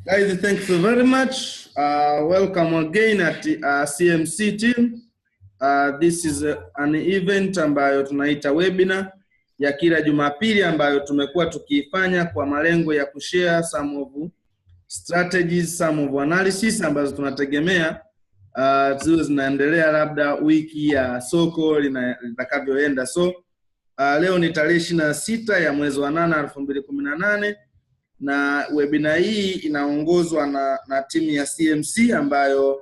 Guys, thanks very much. Welcome again at CMC team. This is an event ambayo tunaita webinar ya kila Jumapili ambayo tumekuwa tukiifanya kwa malengo ya kushare some of strategies, some of analysis ambazo tunategemea ziwe zinaendelea labda wiki ya soko litakavyoenda. So leo ni tarehe 26 ya mwezi wa 8 2018 na webinar hii inaongozwa na timu ya CMC ambayo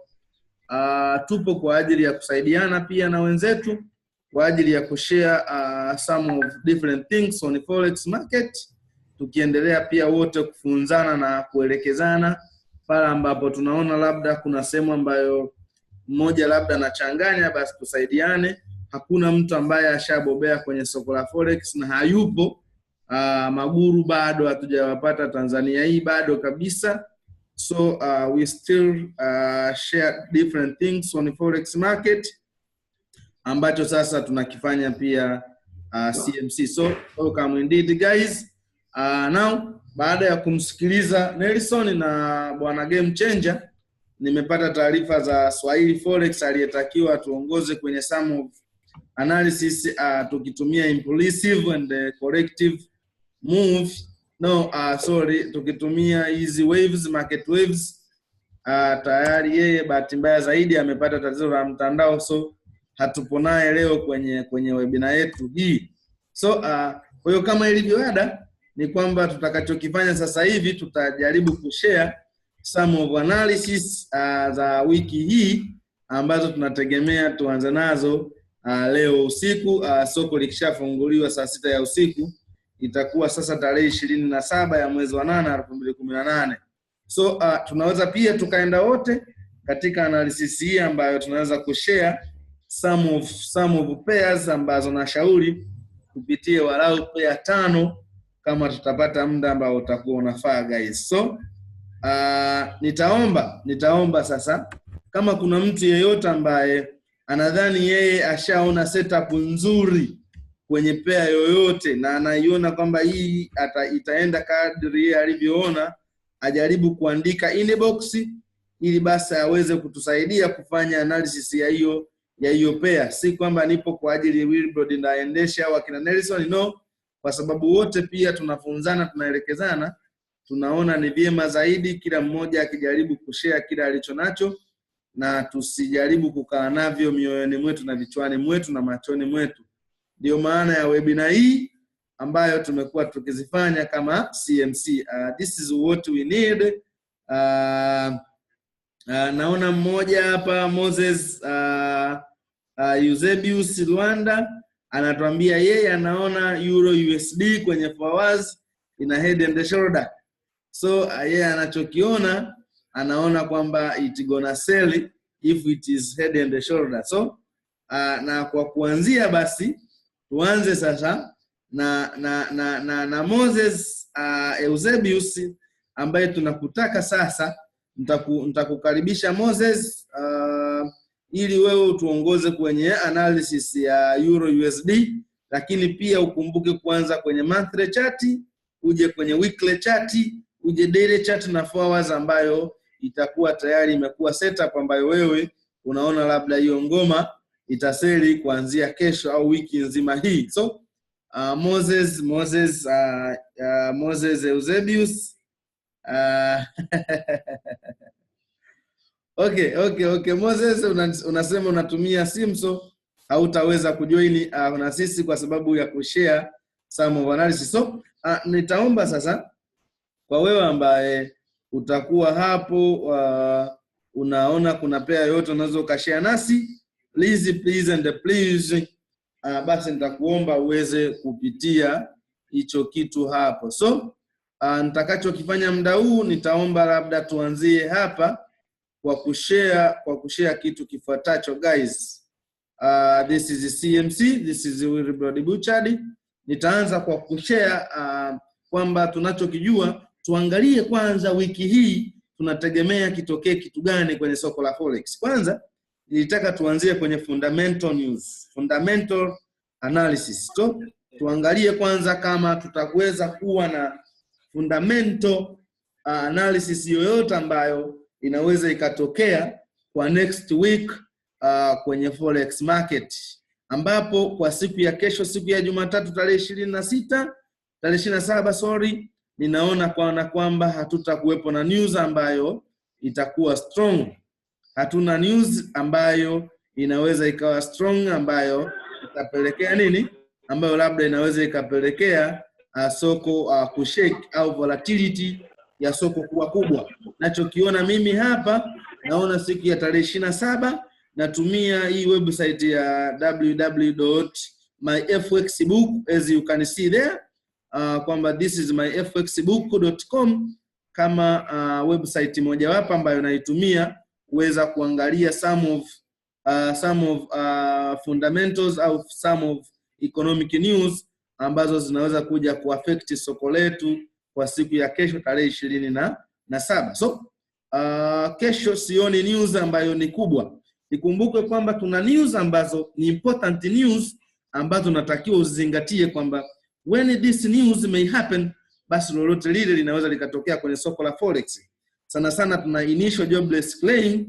tupo kwa ajili ya kusaidiana pia na wenzetu kwa ajili ya kushare some of different things on the forex market, tukiendelea pia wote kufunzana na kuelekezana pale ambapo tunaona labda kuna sehemu ambayo mmoja labda anachanganya, basi tusaidiane. Hakuna mtu ambaye ashabobea kwenye soko la forex na hayupo. Maguru bado hatujawapata Tanzania hii bado kabisa. So we still share different things on the forex market ambacho sasa tunakifanya pia CMC. So welcome indeed guys. Now baada ya kumsikiliza Nelson na bwana Game Changer, nimepata taarifa za Swahili Forex aliyetakiwa tuongoze kwenye some of analysis tukitumia impulsive and corrective move. Tukitumia hizi waves, market waves. Tayari yeye bahati mbaya zaidi amepata tatizo la mtandao, so hatupo naye leo kwenye webinar yetu hii. So kwa hiyo kama ilivyo ada ni kwamba tutakachokifanya sasa hivi tutajaribu kushare some of analysis za wiki hii ambazo tunategemea tuanze nazo leo usiku. Soko likishafunguliwa saa 6 ya usiku, itakuwa sasa tarehe 27 ya mwezi wa 8 2018. So tunaweza pia tukaenda wote katika analysis hii ambayo tunaweza kushare some of pairs ambazo nashauri kupitia walau pair 5 kama tutapata muda ambao utakuwa unafaa guys. So nitaomba sasa kama kuna mtu yeyote ambaye anadhani yeye ashaona setup nzuri kwenye pair yoyote na anaiona kwamba hii itaenda kadri yeye alivyoona, ajaribu kuandika inbox ili basi aweze kutusaidia kufanya analysis ya hiyo pair. Si kwamba nipo kwa ajili ya Wilbrod ndaendesha au akina Nelson, no, kwa sababu wote pia tunafunzana, tunaelekezana. Tunaona ni vyema zaidi kila mmoja akijaribu kushare kila alichonacho na tusijaribu kukaa navyo mioyoni mwetu na vichwani mwetu na machoni mwetu. Ndio maana ya webinar hii ambayo tumekuwa tukizifanya kama CMC. This is what we need. Naona mmoja hapa Moses Eusebius Rwanda anatuambia yeye anaona Euro USD kwenye 4 hours ina head and shoulder. So yeye anachokiona anaona kwamba it gonna sell if it is head and shoulder. So na kwa kuanzia basi tuanze sasa na Moses Eusebius ambaye tunakutaka sasa. Nitakukaribisha Moses ili wewe tuongoze kwenye analysis ya Euro USD, lakini pia ukumbuke kuanza kwenye monthly chart, uje kwenye weekly chart, uje daily chart na 4 hours ambayo itakuwa tayari imekuwa setup ambayo wewe unaona labda hiyo ngoma itaseli kuanzia kesho au wiki nzima hii. So Moses Eusebius Okay. Moses, unasema unatumia simu so hautaweza kujoin na sisi kwa sababu ya kushare some of analysis. So nitaomba sasa kwa wewe ambaye utakuwa hapo unaona kuna pair yote unaweza ukashare nasi, please basi nitakuomba uweze kupitia hicho kitu hapo. So nitakachokifanya muda huu nitaomba labda tuanzie hapa kwa kushare kitu kifuatacho guys. This is CMC, this is Wilbrod Buchard. Nitaanza kwa kushare kwamba tunachokijua. Tuangalie kwanza wiki hii tunategemea kitokee kitu gani kwenye soko la forex. Kwanza nilitaka tuanzie kwenye fundamental news, fundamental analysis. So tuangalie kwanza kama tutaweza kuwa na fundamental analysis yoyote ambayo inaweza ikatokea kwa next week kwenye forex market, ambapo kwa siku ya kesho, siku ya Jumatatu tarehe 27 ninaona kwamba hatutakuwepo na news ambayo itakuwa strong. Hatuna news ambayo inaweza ikawa strong ambayo itapelekea nini, ambayo labda inaweza ikapelekea soko kushake au volatility ya soko kuwa kubwa. Nachokiona mimi hapa, naona siku ya tarehe 27 natumia hii website ya www.myfxbook, as you can see there, kwamba this is myfxbook.com kama website moja wapo ambayo naitumia kuweza kuangalia some of fundamentals au some of economic news ambazo zinaweza kuja kuaffect soko letu kwa siku ya kesho tarehe 27. So kesho sioni news ambayo ni kubwa. Nikumbuke kwamba tuna news ambazo ni important news ambazo natakiwa uzingatie kwamba when this news may happen, basi lolote lile linaweza likatokea kwenye soko la forex. Sana sana tuna initial jobless claim,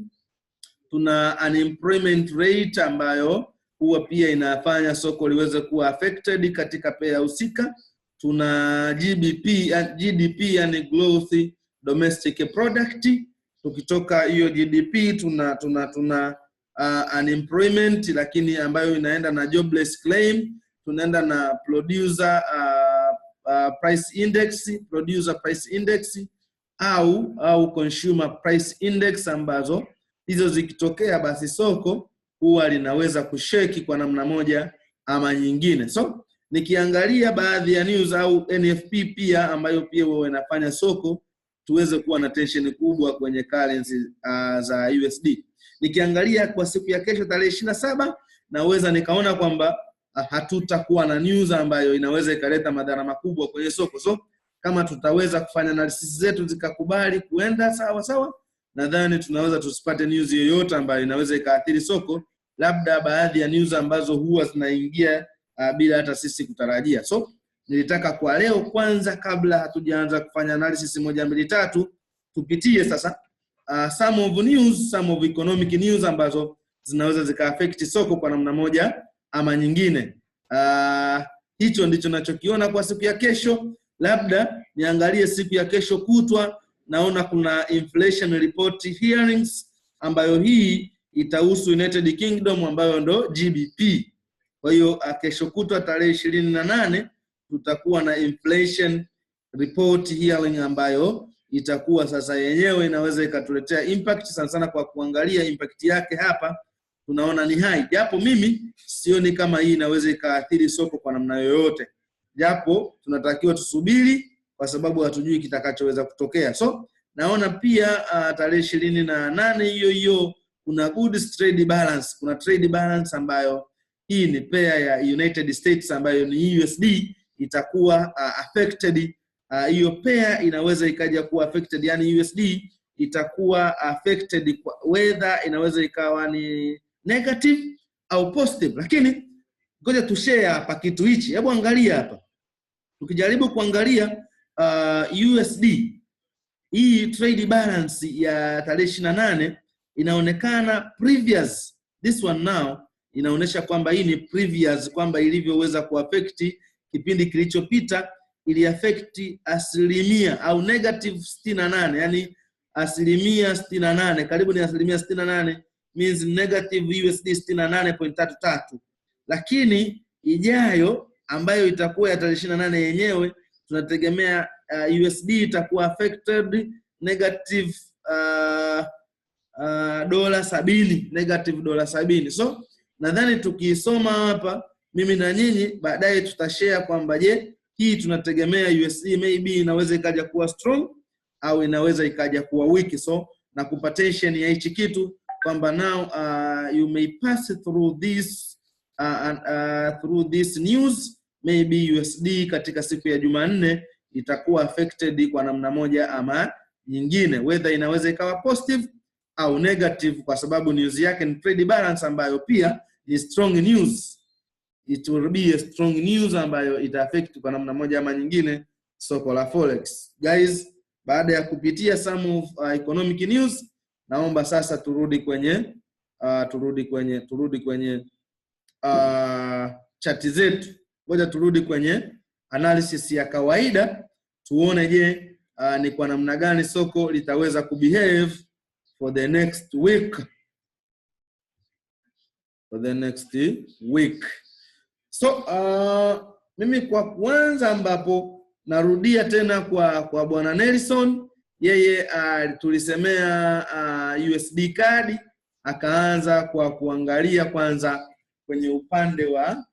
tuna unemployment rate ambayo huwa pia inafanya soko liweze kuwa affected katika pair husika. Tuna GDP yani growth domestic product. Tukitoka hiyo GDP tuna unemployment, lakini ambayo inaenda na jobless claim, tunaenda na producer price index au consumer price index, ambazo hizo zikitokea basi soko huwa linaweza kusheki kwa namna moja ama nyingine. So nikiangalia baadhi ya news au NFP pia ambayo pia huwa inafanya soko tuweze kuwa na tension kubwa kwenye currency za USD. Nikiangalia kwa siku ya kesho tarehe 27, naweza nikaona kwamba hatutakuwa na news ambayo inaweza ikaleta madhara makubwa kwenye soko. So kama tutaweza kufanya analysis zetu zikakubali kuenda sawa, nadhani tunaweza tusipate news yoyote ambayo inaweza ikaathiri soko, labda baadhi ya news ambazo huwa zinaingia bila hata sisi kutarajia. So nilitaka kwa leo kwanza, kabla hatujaanza kufanya analysis 1 2 3, tupitie sasa some of economic news ambazo zinaweza zikaaffect soko kwa namna moja ama nyingine. Hicho ndicho ninachokiona kwa siku ya kesho. Labda niangalie siku ya kesho kutwa, naona kuna inflation report hearings ambayo hii itahusu United Kingdom ambayo ndo GBP. Kwa hiyo kesho kutwa tarehe 28 tutakuwa na inflation report hearing ambayo itakuwa sasa yenyewe inaweza ikatuletea impact sana kwa kuangalia impact yake hapa tunaona ni high, japo mimi sioni kama hii inaweza ikaathiri soko kwa namna yoyote, japo tunatakiwa tusubiri kwa sababu hatujui kitakachoweza kutokea. So naona pia tarehe 28 hiyo kuna good trade balance, kuna trade balance ambayo hii ni pair ya United States ambayo ni USD itakuwa affected. Hiyo pair inaweza ikaja kuwa affected, yani USD itakuwa affected whether inaweza ikawa ni negative au positive. Lakini ngoja tushare hapa kitu hichi. Hebu angalia hapa. Tukijaribu kuangalia USD, hii trade balance ya tarehe 28 inaonekana previous, this one now inaonesha kwamba hii ni previous, kwamba ilivyoweza kuaffect kipindi kilichopita ili affect asilimia au negative 68, yani asilimia 68, karibu ni asilimia 68, means negative USD 68.33. Lakini ijayo ambayo itakuwa ya tarehe 28 yenyewe tunategemea USD itakuwa affected negative $70, negative $70. So nadhani tukisoma hapa mimi na nyinyi baadaye tutashare kwamba je, hii tunategemea USD maybe inaweza ikaja kuwa strong au inaweza ikaja kuwa weak. So na kupa tension ya hichi kitu kwamba now you may pass through this news, maybe USD katika siku ya Jumanne itakuwa affected kwa namna moja ama nyingine, whether inaweza ikawa positive au negative, kwa sababu news yake ni trade balance ambayo pia ni strong news. It will be a strong news ambayo ita affect kwa namna moja ama nyingine soko la forex. Guys, baada ya kupitia some of economic news, naomba sasa turudi kwenye chati zetu. Ngoja turudi kwenye analysis ya kawaida tuone je ni kwa namna gani soko litaweza kubehave for the next week. So mimi kwa kwanza ambapo narudia tena kwa bwana Nelson, yeye tulisemea USD CAD, akaanza kwa kuangalia kwanza kwenye upande wa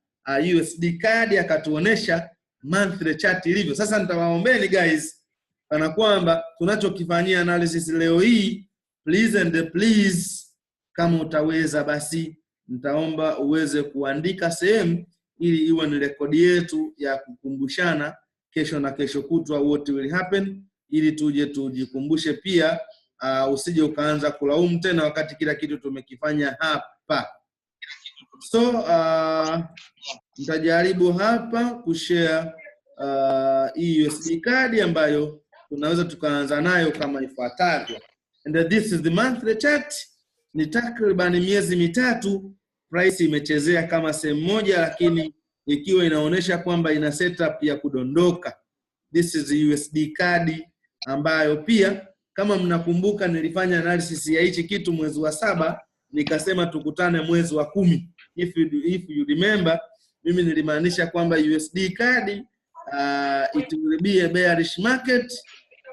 USD CAD, akatuonesha monthly chart ilivyo. Sasa nitawaombeni guys kana kwamba tunachokifanyia analysis leo hii, please and please, kama utaweza basi nitaomba uweze kuandika sehemu ili iwe ni rekodi yetu ya kukumbushana kesho na kesho kutwa what will happen, ili tuje tujikumbushe pia. Usije ukaanza kulaumu tena wakati kila kitu tumekifanya hapa. So nitajaribu hapa kushare hii USD CAD ambayo tunaweza tukaanza nayo kama ifuatavyo. And this is the monthly chart. Ni takriban miezi mitatu price imechezea kama sehemu moja, lakini ikiwa inaonesha kwamba ina setup ya kudondoka. This is USD CAD ambayo pia kama mnakumbuka nilifanya analysis ya hichi kitu mwezi wa 7, nikasema tukutane mwezi wa 10. If you remember, mimi nilimaanisha kwamba USD CAD it will be a bearish market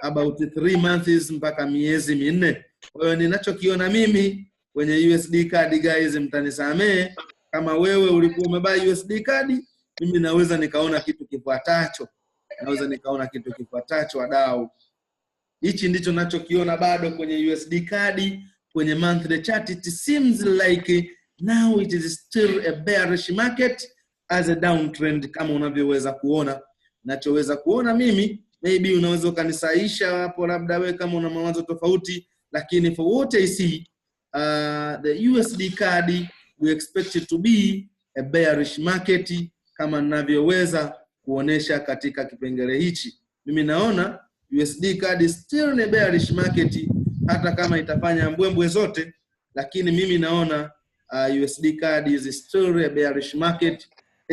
about 3 months mpaka miezi 4. Kwa hiyo ninachokiona mimi kwenye USD CAD guys, mtanisamee kama wewe ulikuwa umebuy USD CAD, mimi naweza nikaona kitu kifuatacho. Wadau, hichi ndicho ninachokiona bado kwenye USD CAD kwenye monthly chart. It seems like now it is still a bearish market as a downtrend, kama unavyoweza kuona. Nachoweza kuona mimi, maybe unaweza ukanisaisha hapo labda wewe kama una mawazo tofauti, lakini for what I see, the USD CAD we expect it to be a bearish market kama ninavyoweza kuonesha katika kipengele hichi. Mimi naona USD CAD still a bearish market hata kama itafanya mbwembwe zote, lakini mimi naona USD CAD is still a bearish market.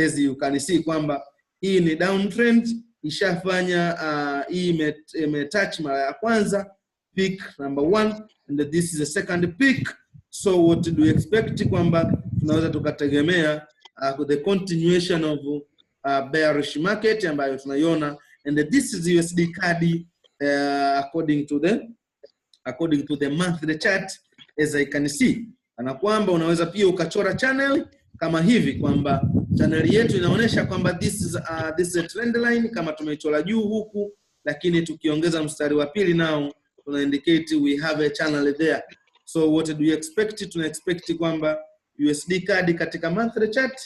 As you can see kwamba hii ni downtrend, ishafanya hii imetouch mara ya kwanza peak number 1, and this is the second peak. So what do we expect kwamba tunaweza tukategemea the continuation of bearish market ambayo tunaiona, and this is USD CAD according to the monthly chart as I can see. Na kwamba unaweza pia ukachora channel kama hivi kwamba channel yetu inaonyesha kwamba this is a trend line kama tumeichora juu huku, lakini tukiongeza mstari wa pili nao tuna indicate we have a channel there. So what do you expect? Tuna expect kwamba USD CAD katika monthly chart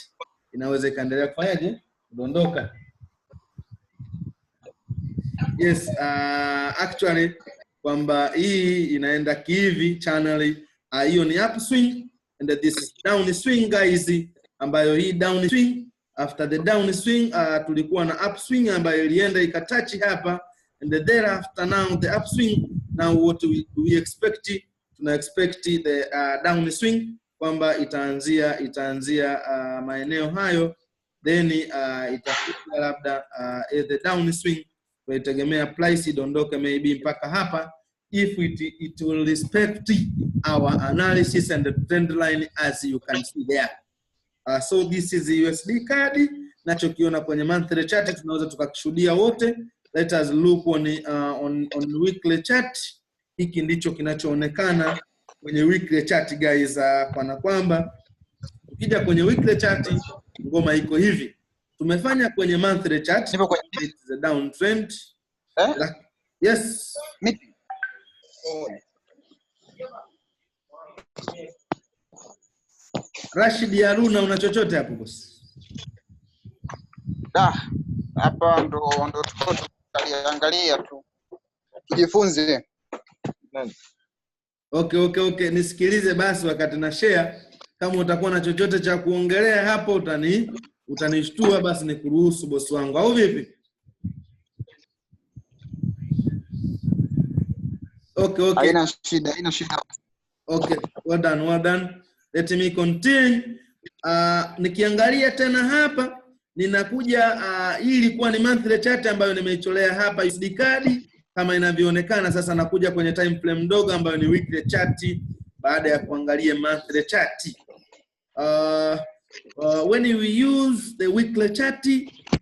inaweza ikaendelea kufanyaje? Kudondoka. Yes, actually kwamba hii inaenda kihivi channel hiyo ni upswing, and this is down swing guys, ambayo hii down swing, after the down swing tulikuwa na upswing ambayo ilienda ikatouch hapa, and thereafter now the upswing. Now what we expect? Tuna expect the down swing kwamba itaanzia maeneo hayo, then itafika labda the down swing, tunategemea price idondoke maybe mpaka hapa if it will respect our analysis and the trend line as you can see there. So this is the USD CAD nachokiona kwenye monthly chart, tunaweza tukakishuhudia wote. Let us look on weekly chart. Hiki ndicho kinachoonekana kwenye weekly chart guys, kana kwamba ukija kwenye weekly chart ngoma iko hivi. Tumefanya kwenye monthly chart it's a downtrend. Yes. Rashid Haruna, una chochote hapo boss? Hapa ndo tuangalia tu. Tujifunze. Okay, nisikilize basi wakati na share. Kama utakuwa na chochote cha kuongelea hapo utanishtua basi nikuruhusu boss wangu, au vipi? Okay. Haina shida. Okay, well done. Let me continue. Nikiangalia tena hapa ninakuja hii ilikuwa ni monthly chart ambayo nimeicholea hapa USD CAD kama inavyoonekana. Sasa nakuja kwenye time frame ndogo ambayo ni weekly chart baada ya kuangalia monthly chart. When we use the weekly chart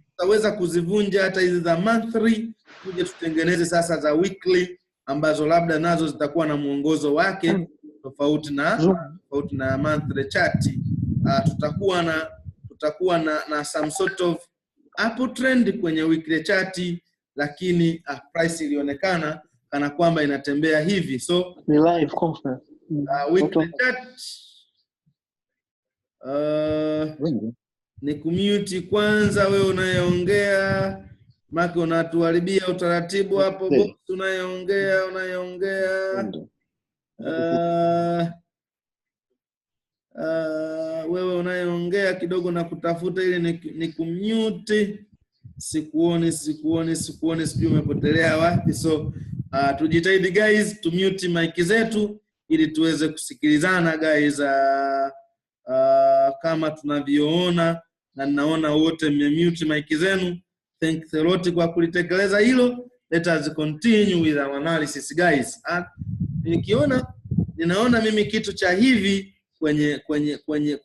tutaweza kuzivunja hata hizi za monthly tuje tutengeneze sasa za weekly ambazo labda nazo zitakuwa na muongozo wake tofauti na monthly chart. Tutakuwa na some sort of uptrend kwenye weekly chart, lakini price ilionekana kana kwamba inatembea hivi. So ni live conference. Weekly chart ni kumute kwanza wewe unayeongea, maki unatuharibia utaratibu hapo. Box unayeongea wewe unayeongea kidogo na kutafuta ili ni kumute. Sikuoni sijui umepotelea wapi. So tujitahidi guys to mute mic zetu ili tuweze kusikilizana guys. Kama tunavyoona na ninaona wote mmemute mic zenu. Thank you lot kwa kulitekeleza hilo. Let us continue with our analysis guys. Ninaona mimi kitu cha hivi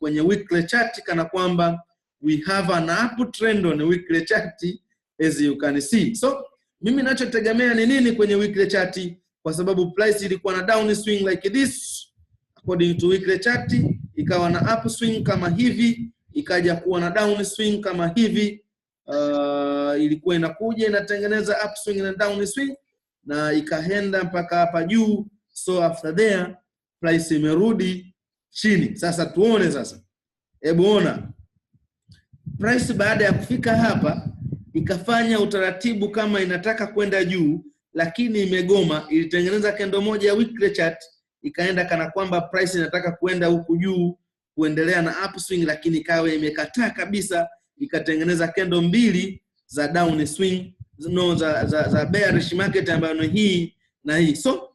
kwenye weekly chart kana kwamba we have an uptrend on weekly chart as you can see. So mimi ninachotegemea ni nini kwenye weekly chart, kwa sababu price ilikuwa na down swing like this according to weekly chart, ikawa na upswing kama hivi, ikaja kuwa na down swing kama hivi. Ilikuwa inakuja inatengeneza upswing na down swing na ikaenda mpaka hapa juu. So after there price imerudi chini. Sasa tuone sasa. Hebu ona. Price baada ya kufika hapa ikafanya utaratibu kama inataka kwenda juu, lakini imegoma. Ilitengeneza kendo moja ya weekly chart, ikaenda kana kwamba price inataka kwenda huku juu kuendelea na upswing, lakini ikawa imekataa kabisa, ikatengeneza kendo mbili za down swing, za bearish market ambayo ni hii na hii. So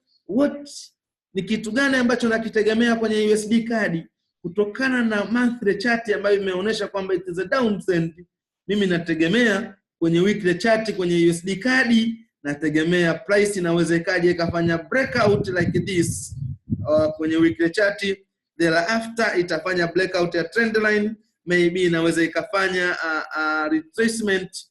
ni kitu gani ambacho nakitegemea kwenye USD CAD kutokana na monthly chart ambayo imeonyesha kwamba it is a downtrend? Mimi nategemea kwenye weekly chart kwenye USD CAD nategemea price inaweza ikaje ikafanya breakout like this kwenye weekly chart, thereafter itafanya breakout ya trend line, maybe inaweza ikafanya retracement,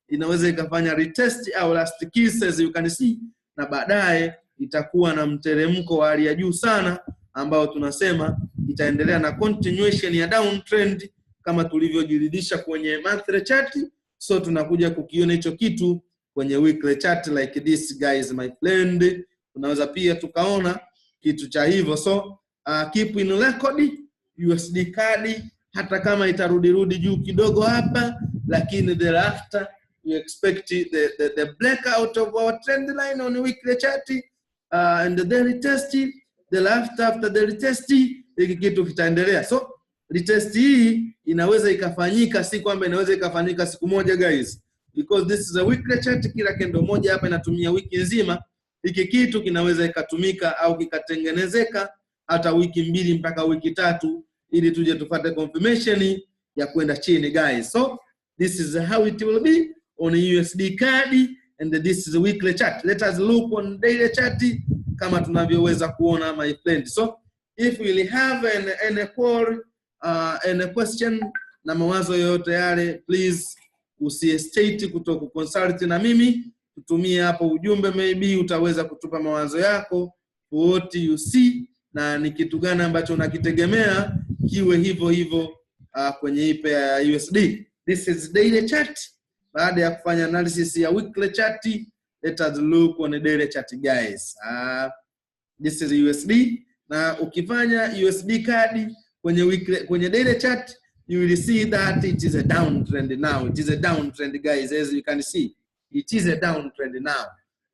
inaweza ikafanya retest au last kiss as you can see, na baadaye itakuwa na mteremko wa hali ya juu sana ambao tunasema itaendelea na continuation ya downtrend kama tulivyojiridhisha kwenye monthly chart. So tunakuja kukiona hicho kitu kwenye weekly chart like this guys my friend. Tunaweza pia tukaona kitu cha hivyo. So keep in record USD CAD hata kama itarudi juu kidogo hapa, lakini thereafter we expect the breakout of our trend line on weekly chart and the retest. After the retest hiki kitu kitaendelea. So retest hii inaweza ikafanyika, si kwamba inaweza ikafanyika siku moja guys, because this is a weekly chart. Kila kendo moja hapa inatumia wiki nzima. Hiki kitu kinaweza ikatumika au kikatengenezeka hata wiki 2 mpaka wiki 3 ili tuje tupate confirmation ya kwenda chini guys. So this is how it will be on USD CAD and this is a weekly chart. Let us look on daily chart kama tunavyoweza kuona my friend. So if we have any question na mawazo yote yale, please usistate kutoka consult na mimi, tutumie hapo ujumbe, maybe utaweza kutupa mawazo yako what you see na ni kitu gani ambacho unakitegemea kiwe hivyo kwenye hii pair ya USD. This is daily chart. Baada ya kufanya analysis ya weekly chart, let us look on a daily chart guys. This is USD, na ukifanya USD CAD kwenye daily chart, you will see that it is a downtrend now. It is a downtrend guys, as you can see. It is a downtrend now.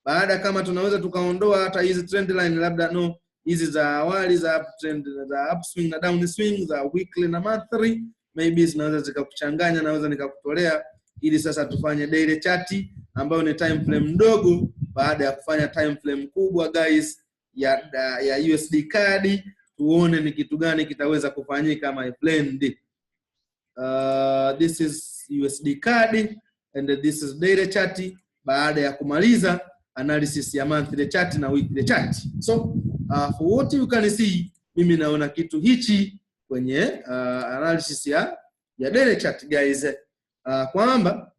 Baada kama tunaweza tukaondoa hata hizi trend line, labda hizi za awali za uptrend, za upswing na downswing, za weekly na monthly, maybe zinaweza zikakuchanganya, naweza nikakutolea ili sasa tufanye daily chart ambayo ni time frame ndogo baada ya kufanya time frame kubwa guys ya USD CAD, tuone ni kitu gani kitaweza kufanyika my friend. This is USD CAD and this is daily chart baada ya kumaliza analysis ya monthly chart na weekly chart. So for what you can see, mimi naona kitu hichi kwenye analysis ya daily chart guys, kwamba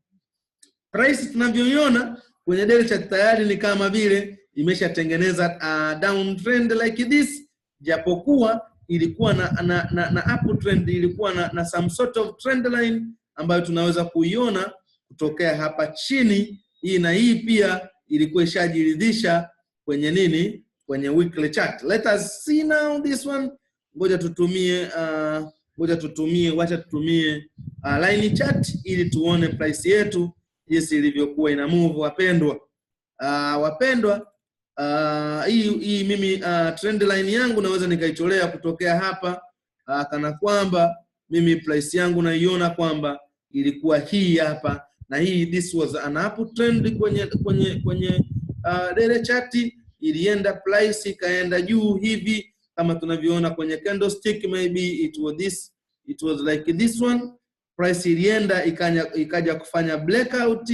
price tunavyoiona kwenye daily chart tayari ni kama vile imeshatengeneza downtrend like this, japokuwa ilikuwa na uptrend, ilikuwa na some sort of trend line ambayo tunaweza kuiona kutokea hapa chini. Hii na hii pia ilikuwa ishajiridhisha kwenye nini, kwenye weekly chart. Let us see now this one. Ngoja tutumie wacha tutumie line chart ili tuone price yetu jinsi ilivyokuwa ina move wapendwa. Wapendwa, hii mimi trend line yangu naweza nikaitolea kutokea hapa, kana kwamba mimi price yangu naiona kwamba ilikuwa hii hapa, na hii this was an uptrend kwenye daily chart, ilienda price ikaenda juu hivi kama tunavyoona kwenye candlestick, maybe it was like this one. Price ilienda ikaja kufanya blackout,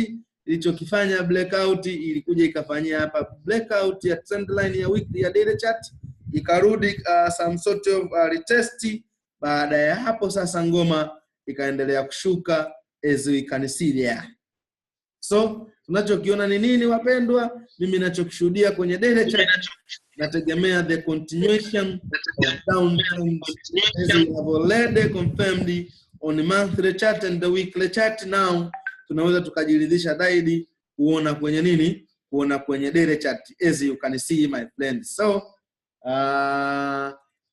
ilichokifanya blackout ilikuja ikafanyia hapa blackout ya trend line ya weekly ya daily chart, ikarudi some sort of retest. Baada ya hapo sasa ngoma ikaendelea kushuka as we can see there. So tunachokiona ni nini wapendwa? Mimi ninachokishuhudia kwenye daily chart nategemea the continuation of downtrend as we have already confirmed on the monthly chart and the weekly chart. Now tunaweza tukajiridhisha zaidi kuona kwenye nini, kuona kwenye daily chart as you can see my friends. So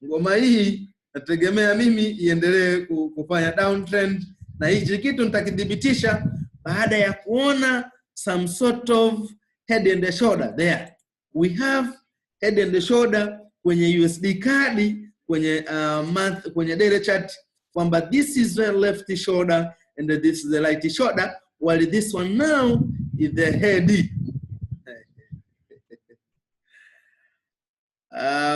ngoma hii nategemea mimi iendelee kufanya downtrend, na hichi kitu nitakidhibitisha baada ya kuona some sort of head and shoulder there. We have head and shoulder kwenye USD CAD kwenye daily chart, kwamba this is the left shoulder and this is the right shoulder, while this one now is the head.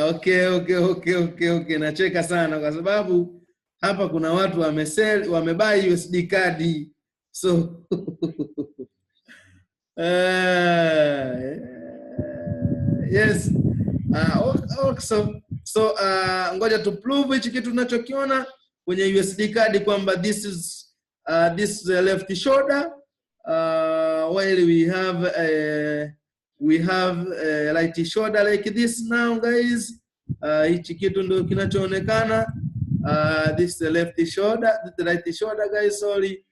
Okay. Nacheka sana kwa sababu hapa kuna watu wamebuy USD CAD. So yes. So ngoja tu prove hichi kitu tunachokiona kwenye USD CAD kwamba this is the left shoulder, while we have a right shoulder like this now guys. Hichi kitu ndio kinachoonekana. This is the left shoulder, the right shoulder guys, sorry.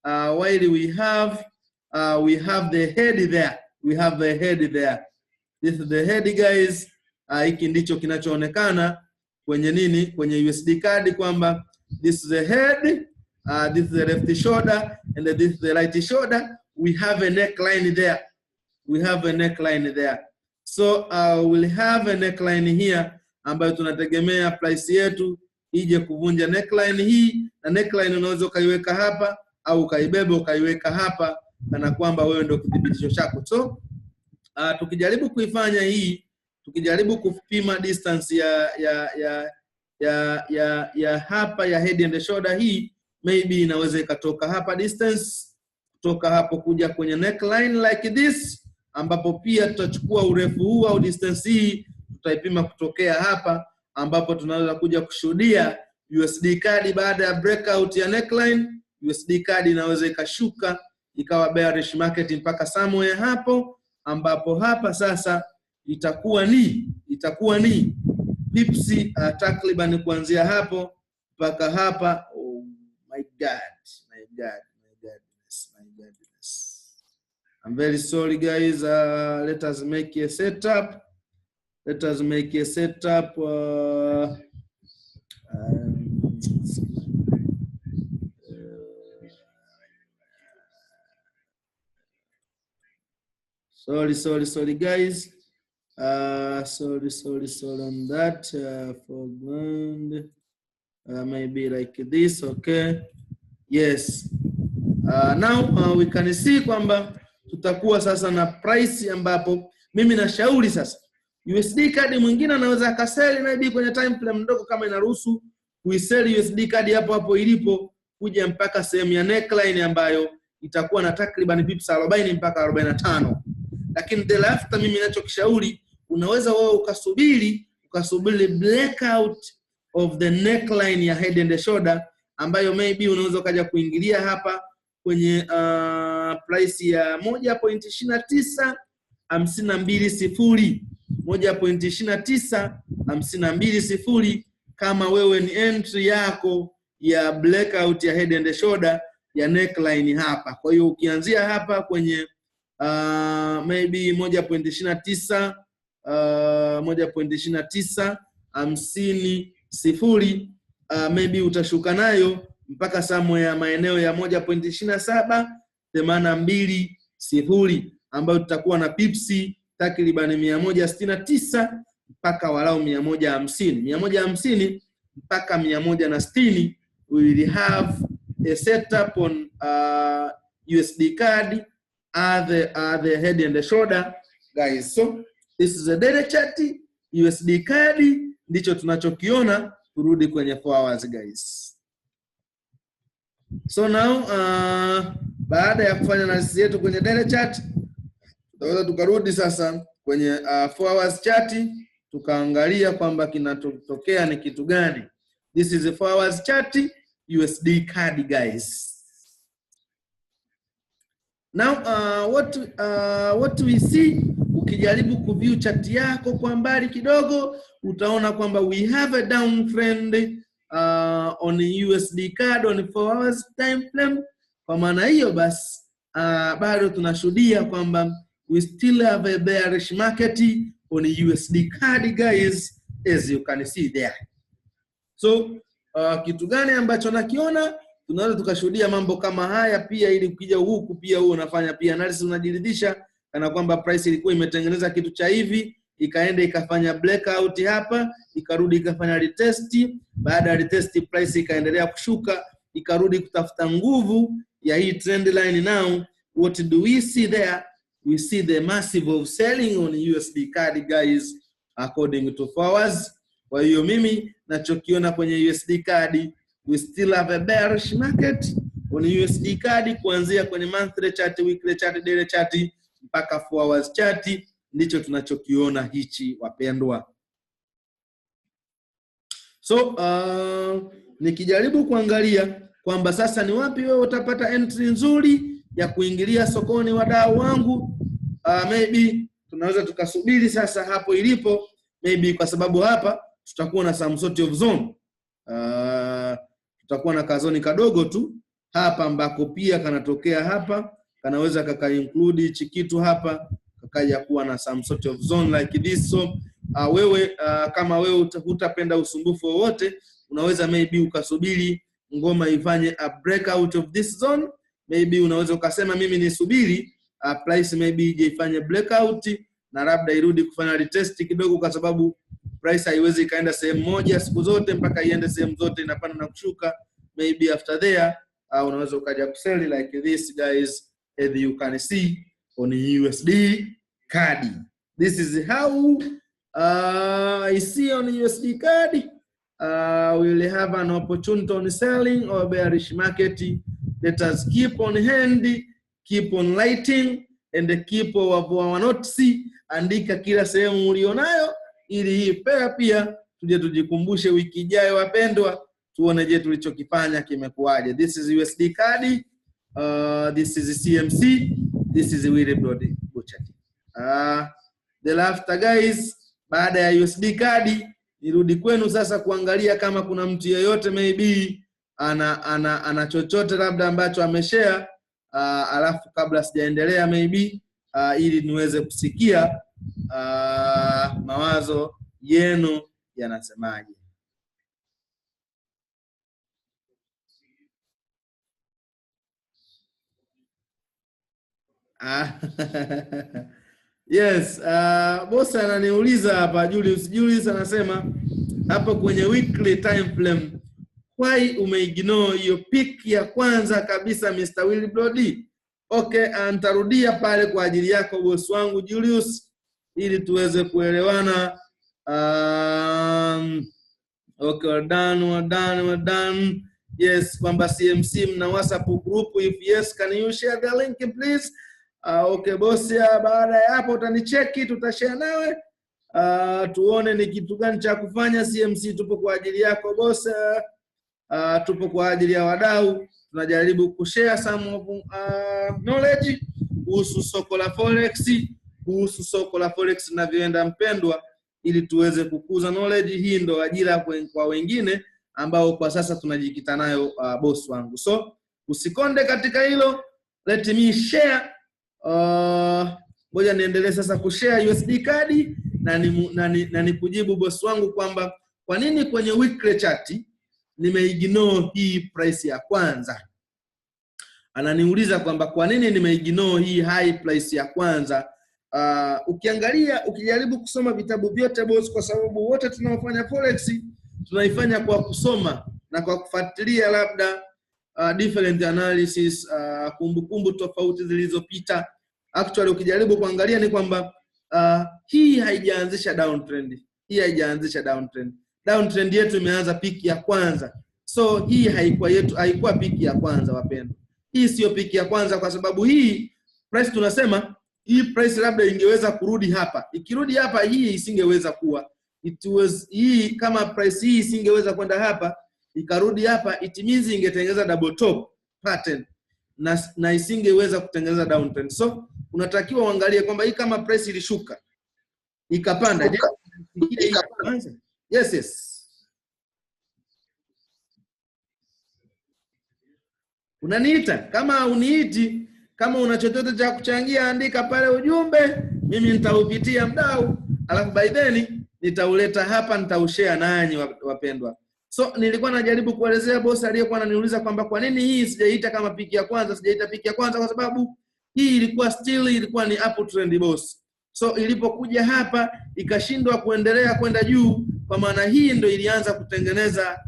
While we have the head there. We have the head there. This is the head guys. Hiki ndicho kinachoonekana kwenye nini, kwenye USD CAD kwamba this is the head, this is the left shoulder and this is the right shoulder. We have a neckline there. So we'll have a neckline here ambayo tunategemea price yetu ije kuvunja neckline hii, na neckline unaweza ukaiweka hapa au ukaibeba ukaiweka hapa kana kwamba wewe ndio kidhibitisho chako. So tukijaribu kuifanya hii, tukijaribu kupima distance ya hapa ya head and shoulder hii, maybe inaweza ikatoka hapa distance, kutoka hapo kuja kwenye neckline like this, ambapo pia tutachukua urefu huu au distance hii tutaipima kutokea hapa, ambapo tunaweza kuja kushuhudia USD CAD baada ya breakout ya neckline. USD CAD inaweza ikashuka ikawa bearish market mpaka somewhere hapo, ambapo hapa sasa itakuwa ni pips takriban kuanzia hapo mpaka hapa. Oh my godness. I'm very sorry guys. Let us make a setup. Sorry guys. Sorry on that. Foreground. Maybe like this. Okay. Yes. Now we can see kwamba tutakuwa sasa na price ambapo mimi nashauri sasa USD card mwingine anaweza akaseli maybe kwenye time frame ndogo kama inaruhusu kuiseli USD card hapo hapo ilipo kuja mpaka sehemu ya neckline ambayo itakuwa na takriban pips 40 mpaka 45. Lakini thereafter mimi ninachokishauri unaweza wewe ukasubiri blackout of the neckline ya head and shoulder ambayo maybe unaweza kaja kuingilia hapa kwenye price ya 1.29 52.0 1.29 52.0 kama wewe ni entry yako ya blackout ya head and shoulder ya neckline hapa. Kwa hiyo ukianzia hapa kwenye maybe 1.29 1.29 50.0 maybe utashuka nayo mpaka somewhere ya maeneo ya 1.27 82.0 ambayo tutakuwa na pipsi takriban 169 mpaka walau 150 mpaka 160. We will have a setup on USD card the head and the shoulder guys. So this is a daily chart. USD card ndicho tunachokiona. Turudi kwenye 4 hours guys. So now baada ya kufanya analysis yetu kwenye daily chart, tutaweza tukarudi sasa kwenye 4 hours chart tukaangalia kwamba kinatokea ni kitu gani. This is a 4 hours chart USD card guys. Now what we see, ukijaribu kuview chart yako kwa mbali kidogo utaona kwamba we have a downtrend on USD card on 4 hours time frame. Kwa maana hiyo basi bado tunashuhudia kwamba we still have a bearish market on USD card guys, as you can see there. So kitu gani ambacho nakiona, tunaweza tukashuhudia mambo kama haya pia, ili ukija huku pia huo unafanya pia analysis, unajiridhisha kana kwamba price ilikuwa imetengeneza kitu cha hivi, ikaenda ikafanya blackout hapa, ikarudi ikafanya retest. Baada ya retest price ikaendelea kushuka, ikarudi kutafuta nguvu ya hii trend line. Now what do we see there? We see the massive of selling on USD card guys according to 4 hours. Kwa hiyo mimi nachokiona kwenye USD card, we still have a bearish market on USD card kuanzia kwenye monthly chart, weekly chart, daily chart mpaka 4 hours chart. Ndicho tunachokiona hichi wapendwa. So nikijaribu kuangalia kwamba sasa ni wapi wewe utapata entry nzuri ya kuingilia sokoni wadau wangu, maybe tunaweza tukasubiri sasa hapo ilipo, maybe kwa sababu hapa tutakuwa na some sort of zone. Tutakuwa na kazoni kadogo tu hapa ambako pia kanatokea hapa, kanaweza kaka include hichi kitu hapa, kakaja kuwa na some sort of zone like this. So wewe kama wewe hutapenda usumbufu wowote, unaweza maybe ukasubiri ngoma ifanye a breakout of this zone. Maybe unaweza ukasema mimi nisubiri price maybe ije ifanye breakout na labda irudi kufanya retest kidogo, kwa sababu price haiwezi kaenda sehemu moja siku zote mpaka iende sehemu zote, inapanda na kushuka. Maybe after there unaweza ukaja kusell like this guys, as you can see on USD card. This is how I see on USD card. We will have an opportunity on selling or bearish market. Let us keep on hand, keep on lighting, and keep our notes. Andika kila sehemu ulionayo ili hii pair pia tuje tujikumbushe wiki ijayo wapendwa, tuone je tulichokifanya kimekuaje. This is USD card, this is CMC, this is Willy Blood Butcher. The laughter guys, baada ya USD card nirudi kwenu sasa kuangalia kama kuna mtu yeyote maybe ana chochote labda ambacho ameshare, alafu kabla sijaendelea maybe ili niweze kusikia mawazo yenu yanasemaje. Yes, boss ananiuliza hapa, Julius anasema hapo kwenye weekly time frame, why umeignore hiyo peak ya kwanza kabisa Mr. Willy Blood? Okay, nitarudia pale kwa ajili yako boss wangu Julius. ili tuweze kuelewana. Okay, we're done. Yes, kwamba CMC mna WhatsApp group. If yes, can you share the link please? Okay boss, baada ya hapo utanicheki, tutashare nawe. Tuone ni kitu gani cha kufanya. CMC tupo kwa ajili yako boss. Tupo kwa ajili ya wadau. Tunajaribu kushare some of knowledge kuhusu soko la forex, na viwanda mpendwa, ili tuweze kukuza knowledge hii. Ndo ajira kwa wengine ambao kwa sasa tunajikita nayo boss wangu. So usikonde katika hilo. Let me share. Ngoja niendelee sasa kushare USD card na nikujibu boss wangu kwamba kwa nini kwenye weekly chart nimeignore hii price ya kwanza. Ananiuliza kwamba kwa nini nimeignore hii high price ya kwanza. Ukijaribu kusoma vitabu vyote boss, kwa sababu wote tunaofanya forex tunaifanya kwa kusoma na kwa kufuatilia labda different analysis, kumbukumbu tofauti zilizopita. Actually ukijaribu kuangalia ni kwamba hii haijaanzisha downtrend. Downtrend yetu imeanza peak ya kwanza. So hii haikuwa peak ya kwanza wapendwa. Hii sio peak ya kwanza, kwa sababu hii price tunasema hii price labda ingeweza kurudi hapa. Ikirudi hapa hii isingeweza kuwa. Hii kama price hii isingeweza kwenda hapa, ikarudi hapa, it means ingetengeneza double top pattern na isingeweza kutengeneza downtrend. So unatakiwa uangalie kwamba hii kama price ilishuka ikapanda, yes. Unaniita? Kama uniiti, kama una chochote cha kuchangia, andika pale ujumbe, mimi nitaupitia mdau, alafu by then nitauleta hapa, nitaushare nanyi wapendwa. So nilikuwa najaribu kuelezea boss aliyekuwa ananiuliza kwamba kwa nini hii sijaita kama piki ya kwanza. Sijaita piki ya kwanza kwa sababu hii ilikuwa ni uptrend boss. So ilipokuja hapa ikashindwa kuendelea kwenda juu, kwa maana hii ndio ilianza kutengeneza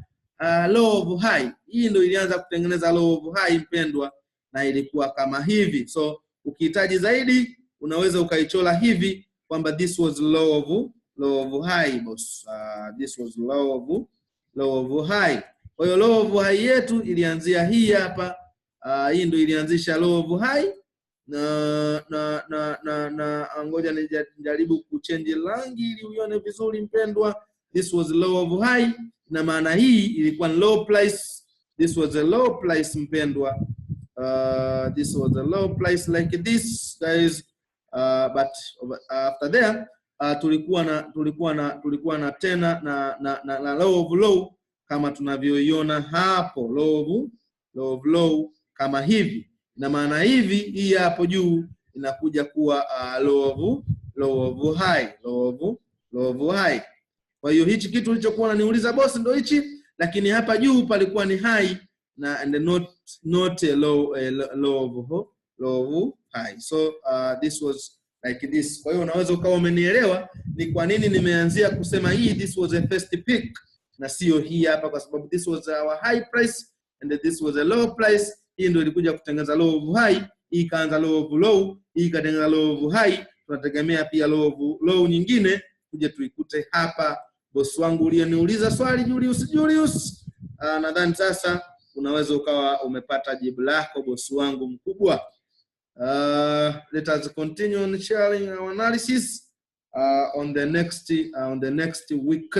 low of high. Hii ndio ilianza kutengeneza low of high mpendwa, na ilikuwa kama hivi. So ukihitaji zaidi unaweza ukaichora hivi kwamba this was low of high boss. This was low of high. Kwa hiyo low of high yetu ilianzia hii hapa. Hii ndio ilianzisha low of high. Na ngoja nijaribu kuchange rangi ili uione vizuri mpendwa. This was low of high, na maana hii ilikuwa low price. This was a low price mpendwa. This was a low price like this guys. But after there tulikuwa na tena na low of low kama tunavyoiona hapo, low of low kama hivi. Na maana hivi hii hapo juu inakuja kuwa low of high. Kwa hiyo hichi kitu ulichokuwa unaniuliza boss ndio hichi, lakini hapa juu palikuwa ni high na and not a low of high. So this was like this. Kwa hiyo unaweza ukawa umenielewa ni kwa nini nimeanzia kusema hii this was a first peak na sio hii hapa, kwa sababu this was our high price and this was a low price. Hii ndio ilikuja kutengeneza low of high, hii ikaanza low of low, hii ikatengeneza low of high. Tunategemea pia low of low nyingine kuja tuikute hapa. Boss wangu uliyeniuliza swali Julius, nadhani sasa unaweza ukawa umepata jibu lako boss wangu mkubwa. Let us continue on sharing our analysis on the next week.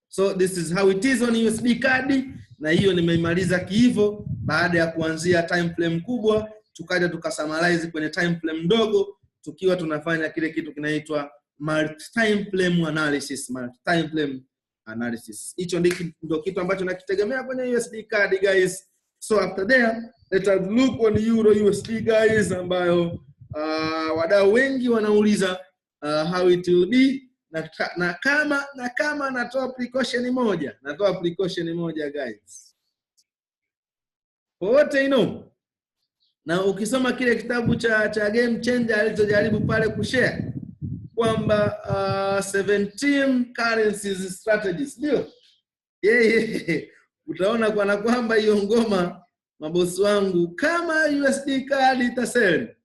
So this is how it is on USD card, na hiyo nimeimaliza hivyo. Baada ya kuanzia time frame kubwa tukaja tukasummarize kwenye time frame ndogo, tukiwa tunafanya kile kitu kinaitwa multi time frame analysis. Hicho ndio kitu ambacho nakitegemea kwenye USD card guys. So after there let us look on Euro USD guys, ambayo wadau wengi wanauliza how it will be, na kama natoa precaution moja guys. Wote na ukisoma kile kitabu cha Game Changer alichojaribu pale kushare kwamba 17 currencies strategies, ndio utaona kwa kwamba hiyo ngoma mabosi wangu, kama USD card itasell,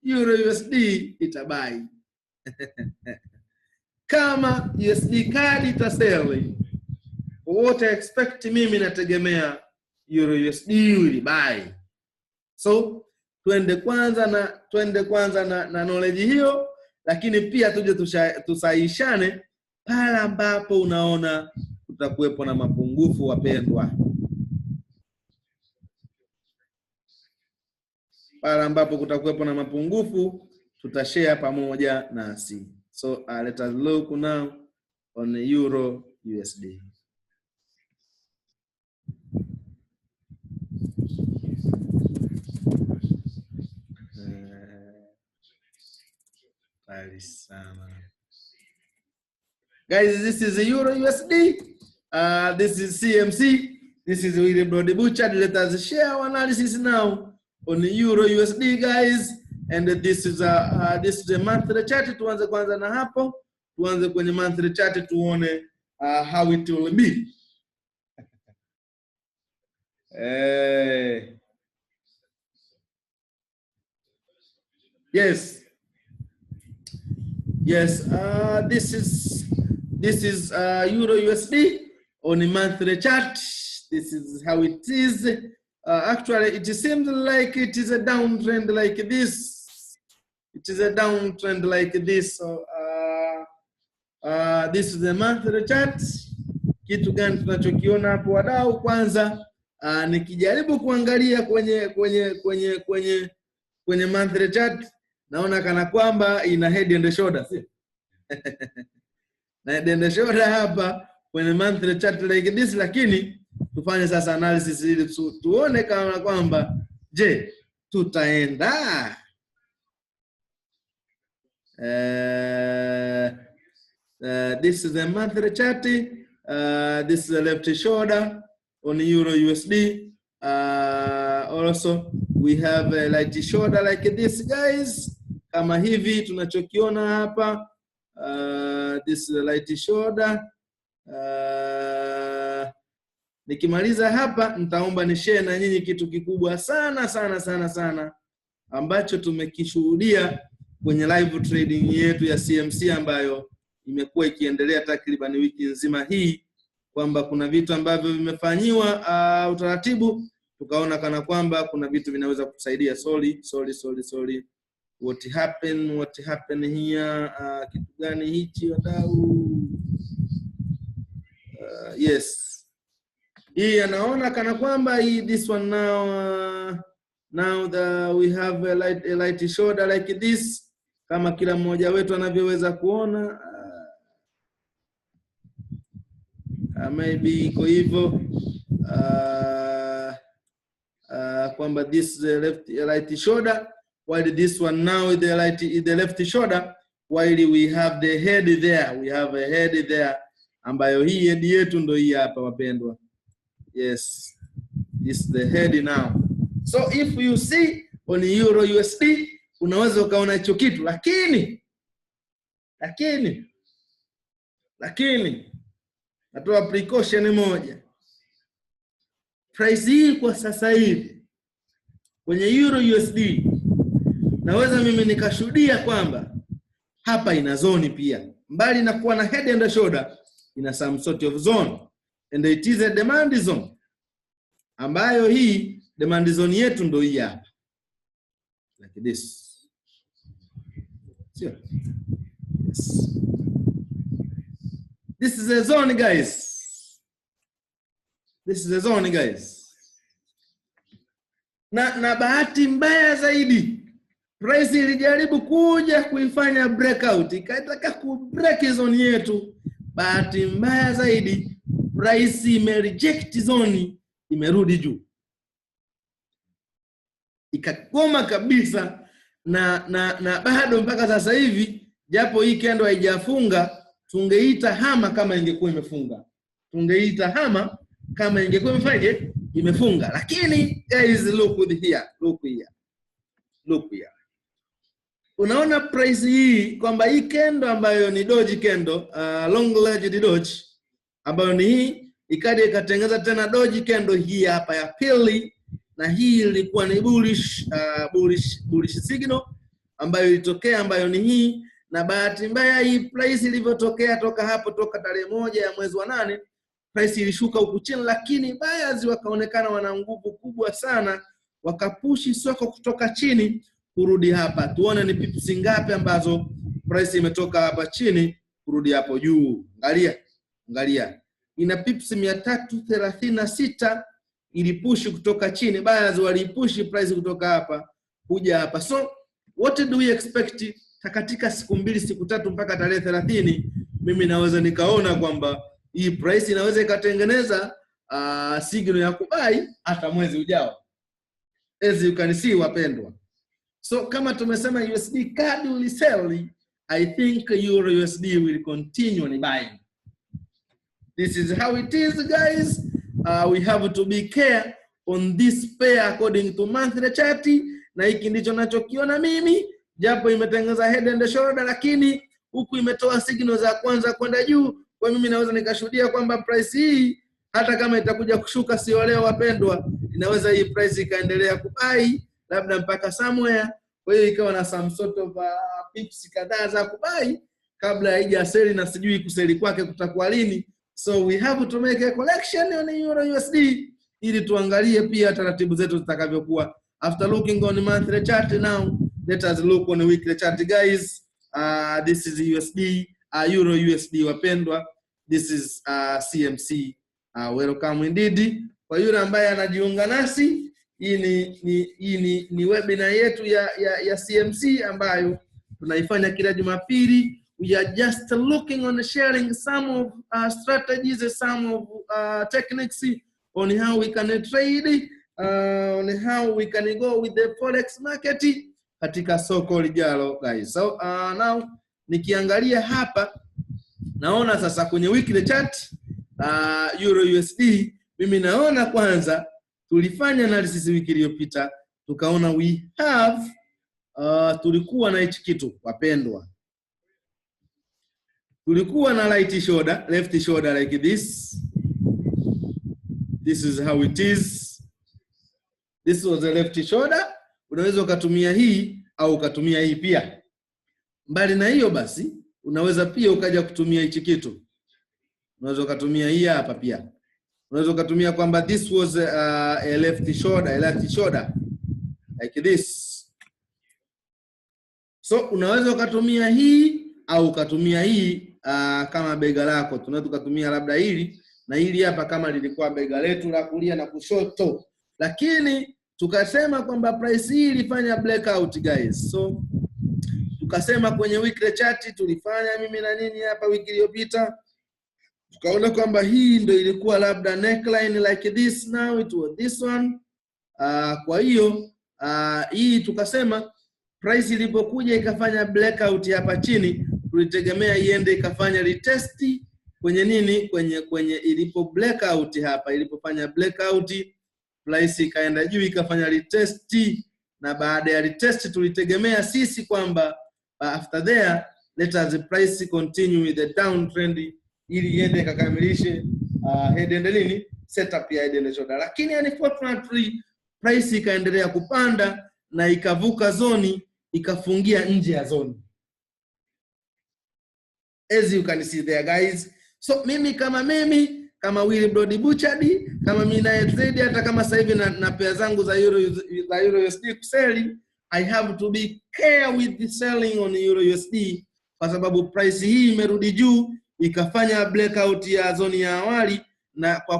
Euro USD itabai. Kama USD CAD itasell, what I expect mimi nategemea Euro USD will buy. So twende kwanza na knowledge hiyo, lakini pia tuje tusaishane pale ambapo unaona kutakuwepo na mapungufu wapendwa. Pale ambapo kutakuwepo na mapungufu tutashare pamoja nasi. So let us look now on the Euro USD. Guys, this is the Euro USD. This is CMC. This is William Brody Butcher. Let us share our analysis now on the Euro USD, guys. And this is the monthly chart. Tuanze kwanza na hapo. Tuanze kwenye monthly chart tuone how it will be. Yes. Yes, this is Euro USD on a monthly chart. This is how it is. Actually, it seems like it is a downtrend like this. It is a downtrend like this. So this is the monthly chart. Kitu gani tunachokiona hapo wadau? Kwanza nikijaribu kuangalia kwenye monthly chart, naona kana kwamba ina head and shoulder, si? Na head and shoulder hapa kwenye monthly chart like this, lakini tufanye sasa analysis ili tuone kama kwamba je, tutaenda this is the monthly chart. This is the left shoulder on Euro USD. Also we have a light shoulder like this, guys. Kama hivi tunachokiona hapa, this is the light shoulder. Nikimaliza hapa nitaomba ni share na nyinyi kitu kikubwa sana ambacho tumekishuhudia kwenye live trading yetu ya CMC ambayo imekuwa ikiendelea takriban wiki nzima hii, kwamba kuna vitu ambavyo vimefanyiwa utaratibu, tukaona kana kwamba kuna vitu vinaweza kusaidia. Sorry. What happened here? Kitu gani hichi wadau? Yes. Hii anaona kana kwamba this one now we have a light shoulder like this, kama kila mmoja wetu anavyoweza kuona. Maybe iko hivyo kwamba this is the right shoulder, while this one now is the left shoulder, while we have the head there. We have a head there ambayo hii head yetu ndo hii hapa wapendwa. Yes, this is the head now. So if you see on Euro USD unaweza ukaona hicho kitu, lakini natoa precaution moja. Price hii kwa sasa hivi kwenye Euro USD naweza mimi nikashuhudia kwamba hapa ina zone pia. Mbali na kuwa na head and shoulder, ina some sort of zone, and it is a demand zone, ambayo hii demand zone yetu ndo hii hapa like this. Sure. Yes. This is a zone, guys. This is a zone, guys. Na bahati mbaya zaidi, price ilijaribu kuja kuifanya breakout, ikataka ku break zone yetu. Bahati mbaya zaidi, price imereject zone, imerudi juu, ikakoma kabisa. Na bado mpaka sasa hivi, japo hii kendo haijafunga, tungeita hama kama ingekuwa imefunga. Imefunga. Lakini guys, look here. Unaona price hii kwamba hii kendo ambayo ni doji kendo, long legged doji ambayo ni hii, ikaja ikatengeneza tena doji kendo hii hapa ya pili, na hii ilikuwa ni bullish signal ambayo ilitokea, ambayo ni hii, na bahati mbaya hii price ilivyotokea toka hapo toka tarehe 1 ya mwezi wa 8 price ilishuka huku chini, lakini buyers wakaonekana wana nguvu kubwa sana, wakapushi soko kutoka chini kurudi hapa. Tuone ni pips ngapi ambazo price imetoka hapa chini kurudi hapo juu. Angalia. Ina pips 336 ilipushi kutoka chini. Buyers walipushi price kutoka hapa kuja hapa. So what do we expect katika siku 2 siku 3 mpaka tarehe 30? Mimi naweza nikaona kwamba hii price inaweza ikatengeneza signal ya kubai hata mwezi ujao. As you can see wapendwa. So kama tumesema USD CAD will sell, I think Euro USD will continue buying. This is how it is, guys. We have to be care on this pair according to monthly chart, na hiki ndicho nachokiona mimi, japo imetengeneza head and shoulder, lakini huku imetoa signal za kwanza kwenda juu. Kwa mimi naweza nikashuhudia kwamba price hii hata kama itakuja kushuka sio leo wapendwa, inaweza hii price ikaendelea kubai labda mpaka somewhere. Kwa hiyo ikawa na some sort of pips kadhaa za kubai kabla haija sell, na sijui kuseli kwake kutakuwa lini. So we have to make a collection on Euro USD ili tuangalie pia taratibu zetu zitakavyokuwa. After looking on the monthly chart, now let us look on the weekly chart, guys. This is USD, Euro USD wapendwa. This is CMC. Welcome indeed. Kwa yule ambaye anajiunga nasi, hii ni webinar yetu ya CMC ambayo tunaifanya kila Jumapili. We are just looking on sharing some of strategies, some of techniques on how we can trade, on how we can go with the forex market katika soko lijalo, guys. So now nikiangalia hapa naona sasa kwenye weekly chart Euro USD, mimi naona kwanza tulifanya analysis wiki iliyopita tukaona we have tulikuwa na hichi kitu wapendwa. Tulikuwa na right shoulder, left shoulder like this. This is how it is. This was the left shoulder. Unaweza ukatumia hii au ukatumia hii pia. Mbali na hiyo basi, unaweza pia ukaja kutumia hichi kitu. Unaweza ukatumia hii hapa pia. Unaweza ukatumia kwamba this was a left shoulder like this. So unaweza ukatumia hii au ukatumia hii kama bega lako. Tunaweza tukatumia labda hili na hili hapa kama lilikuwa bega letu la kulia na kushoto. Lakini tukasema kwamba price hii ilifanya blackout, guys. So tukasema kwenye weekly chart tulifanya mimi na nini hapa wiki iliyopita. Tukaona kwamba hii ndio ilikuwa labda neckline like this, now it was this one. Kwa hiyo hii tukasema price ilipokuja ikafanya blackout hapa chini, tulitegemea iende ikafanya retest kwenye nini, kwenye ilipo blackout hapa, ilipofanya blackout price ikaenda juu ikafanya retest, na baada ya retest tulitegemea sisi kwamba after there let us price continue with the downtrend ili iende ikakamilishe head and nini setup ya head and shoulder. Lakini unfortunately price ikaendelea kupanda na ikavuka zoni, ikafungia nje ya zoni, as you can see there, guys. So mimi kama Wilbrod Butchard, kama mimi na trade, hata kama sasa hivi na pair zangu za Euro USD kuseli, I have to be care with the selling on Euro USD kwa sababu price hii imerudi juu ikafanya blackout ya zoni ya awali, na kwa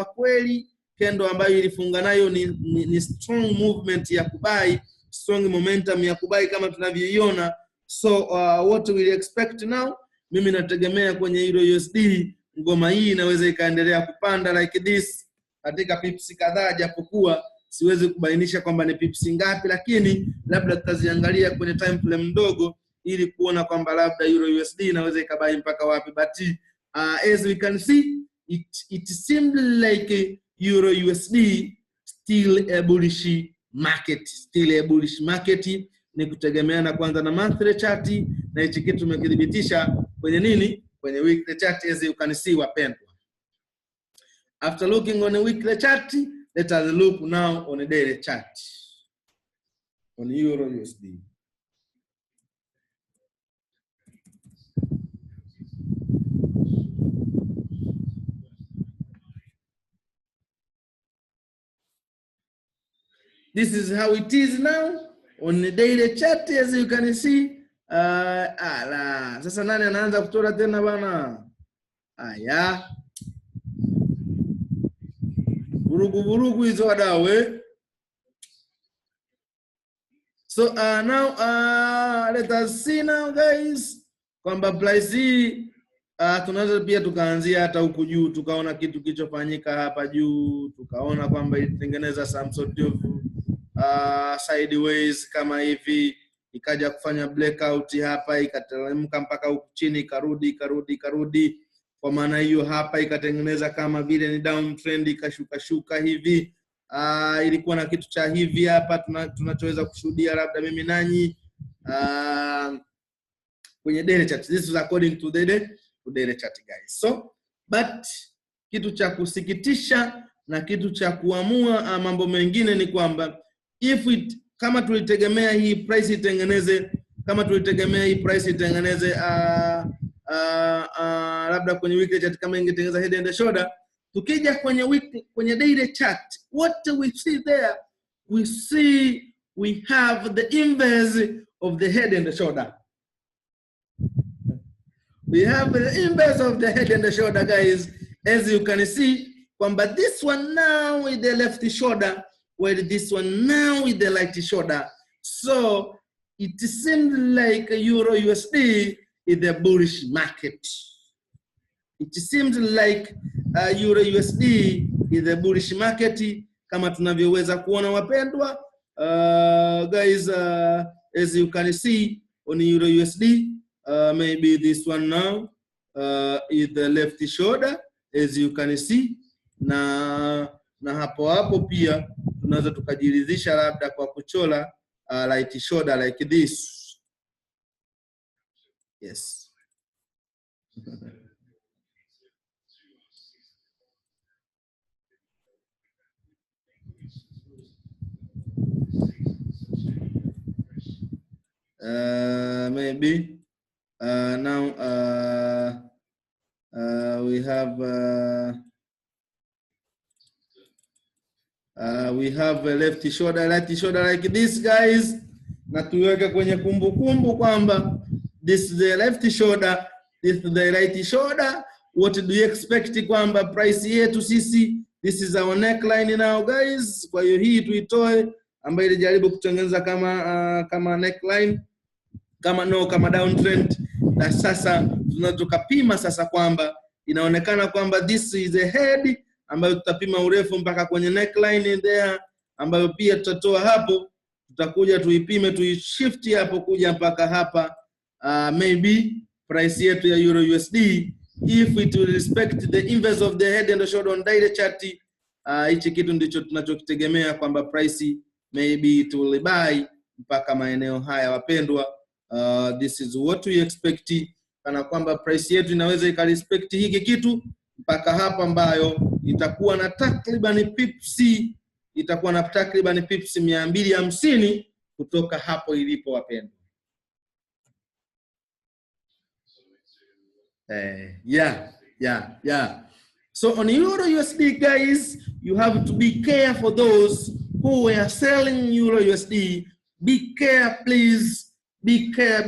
kweli kendo ambayo ilifunga nayo ni strong movement ya kubai, strong momentum ya kubai kama tunavyoiona. So what we expect now, mimi nategemea kwenye Euro USD ngoma hii inaweza ikaendelea kupanda like this katika pips kadhaa, japokuwa siwezi kubainisha kwamba ni pips ngapi, lakini labda tutaziangalia kwenye time frame ndogo ili kuona kwamba labda Euro USD inaweza ikabai mpaka wapi. But as we can see, it seemed like Euro USD still a bullish market, ni kutegemeana kwanza na monthly chart, na hichi kitu tumekidhibitisha kwenye nini, kwenye weekly chart, as you can see wapendwa. After looking on a weekly chart, let us look now on a daily chart on Euro USD. This is how it is now on the daily chart, as you can see. Sasa nani anaanza kuchora tena bana? Aya. Vurugu hizo wadau. So now let us see now guys kwamba price hii tunaweza pia tukaanzia hata huku juu, tukaona kitu kilichofanyika hapa juu, tukaona kwamba ilitengeneza some sort of sideways kama hivi, ikaja kufanya blackout hapa, ikateremka mpaka huku chini, ikarudi. Kwa maana hiyo hapa ikatengeneza kama vile ni downtrend, ikashuka hivi. Ilikuwa na kitu cha hivi hapa tunachoweza kushuhudia labda mimi nanyi kwenye daily chart. This is according to the daily chart guys. So but kitu cha kusikitisha na kitu cha kuamua mambo mengine ni kwamba kama tulitegemea hii price itengeneze, labda kwenye weekly chart kama ingetengeneza head and shoulder, tukija kwenye daily chart, what we see there, we have the inverse of the head and the shoulder. We have the inverse of the head and the shoulder guys, as you can see kwamba this one now with the left shoulder, while this one now with the right shoulder. So it seems like Euro USD is the bullish market. It seems like Euro USD is the bullish market, kama tunavyoweza kuona wapendwa guys, as you can see on Euro USD, maybe this one now is the left shoulder, as you can see, na hapo pia tunaweza tukajiridhisha labda kwa kuchora right shoulder like this. Yes. Maybe now we have a left shoulder, right shoulder like this guys, na tuweke kwenye kumbukumbu kwamba this is the left shoulder, this is the right shoulder. What do you expect kwamba price yetu sisi, this is our neckline now guys. Kwa hiyo hii tuitoe ambayo ilijaribu kutengeneza kama neckline, kama downtrend, na sasa tunatokapima sasa kwamba inaonekana kwamba this is a head ambayo tutapima urefu mpaka kwenye neckline there, ambayo pia tutatoa hapo, tutakuja tuipime, tuishift hapo kuja mpaka hapa. Maybe price yetu ya Euro USD, if it will respect the inverse of the head and the shoulder on daily chart, hichi kitu ndicho tunachokitegemea kwamba price maybe it will buy mpaka maeneo haya wapendwa. This is what we expect, kana kwamba price yetu inaweza ikarespect hiki kitu mpaka hapa, ambayo itakuwa na takriban pips, 250 kutoka hapo ilipo wapendwa. Yeah. So on Euro USD guys, you have to be careful. Those who are selling Euro USD, be careful please. Be care.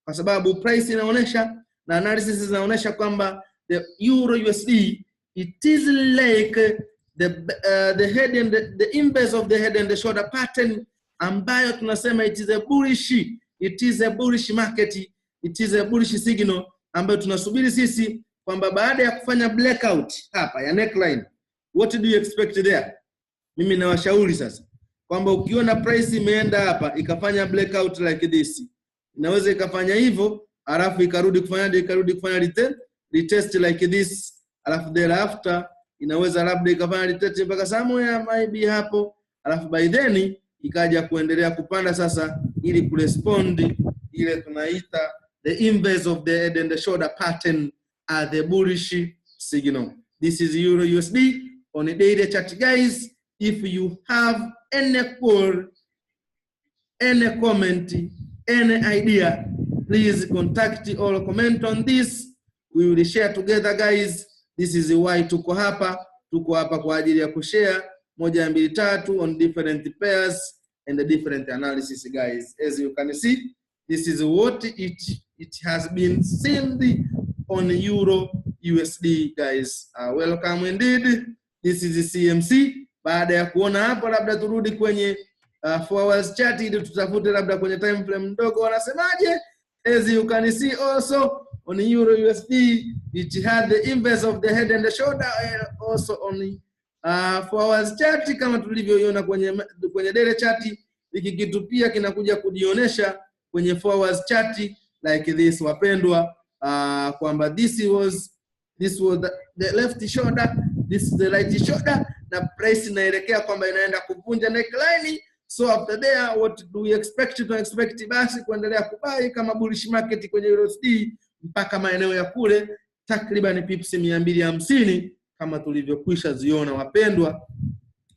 Kwa sababu price inaonesha na analysis inaonesha kwamba the Euro USD, it is like the head and the inverse of the head and the shoulder pattern, ambayo tunasema it is a bullish market, it is a bullish signal, ambayo tunasubiri sisi kwamba baada ya kufanya blackout hapa ya neckline, what do you expect there? Mimi nawashauri sasa kwamba ukiona price imeenda hapa ikafanya blackout like this, inaweza ikafanya hivyo alafu ikarudi kufanya retest like this, alafu thereafter inaweza labda ikafanya retest mpaka somewhere maybe hapo, alafu by then ikaja kuendelea kupanda sasa, ili kurespond ile tunaita the inverse of the head and the shoulder pattern are the bullish signal. This is Euro USD on a daily chart guys. If you have any call, any comment, any idea, please contact or comment on this. We will share together guys. This is why tuko hapa kwa ajili ya kushare 1 2 3 on different pairs and the different analysis, guys. As you can see, this is what it has been seen on Euro USD, guys. Welcome indeed. This is CMC. Baada ya kuona hapo, labda turudi kwenye 4 hours chart ili tutafute labda kwenye time frame ndogo wanasemaje. As you can see also on Euro USD, it had the inverse of the head and the shoulder, also on 4 hours chart kama tulivyoiona kwenye daily chart. Hiki kitu pia kinakuja kujionyesha kwenye 4 hours chart like this, wapendwa, kwamba this was the left shoulder, this is the right shoulder, na price inaelekea kwamba inaenda kuvunja neckline. So after there, what do we expect? To expect basi kuendelea kubai kama bullish market kwenye USD mpaka maeneo ya kule takriban pips 250 kama tulivyokwisha ziona, wapendwa.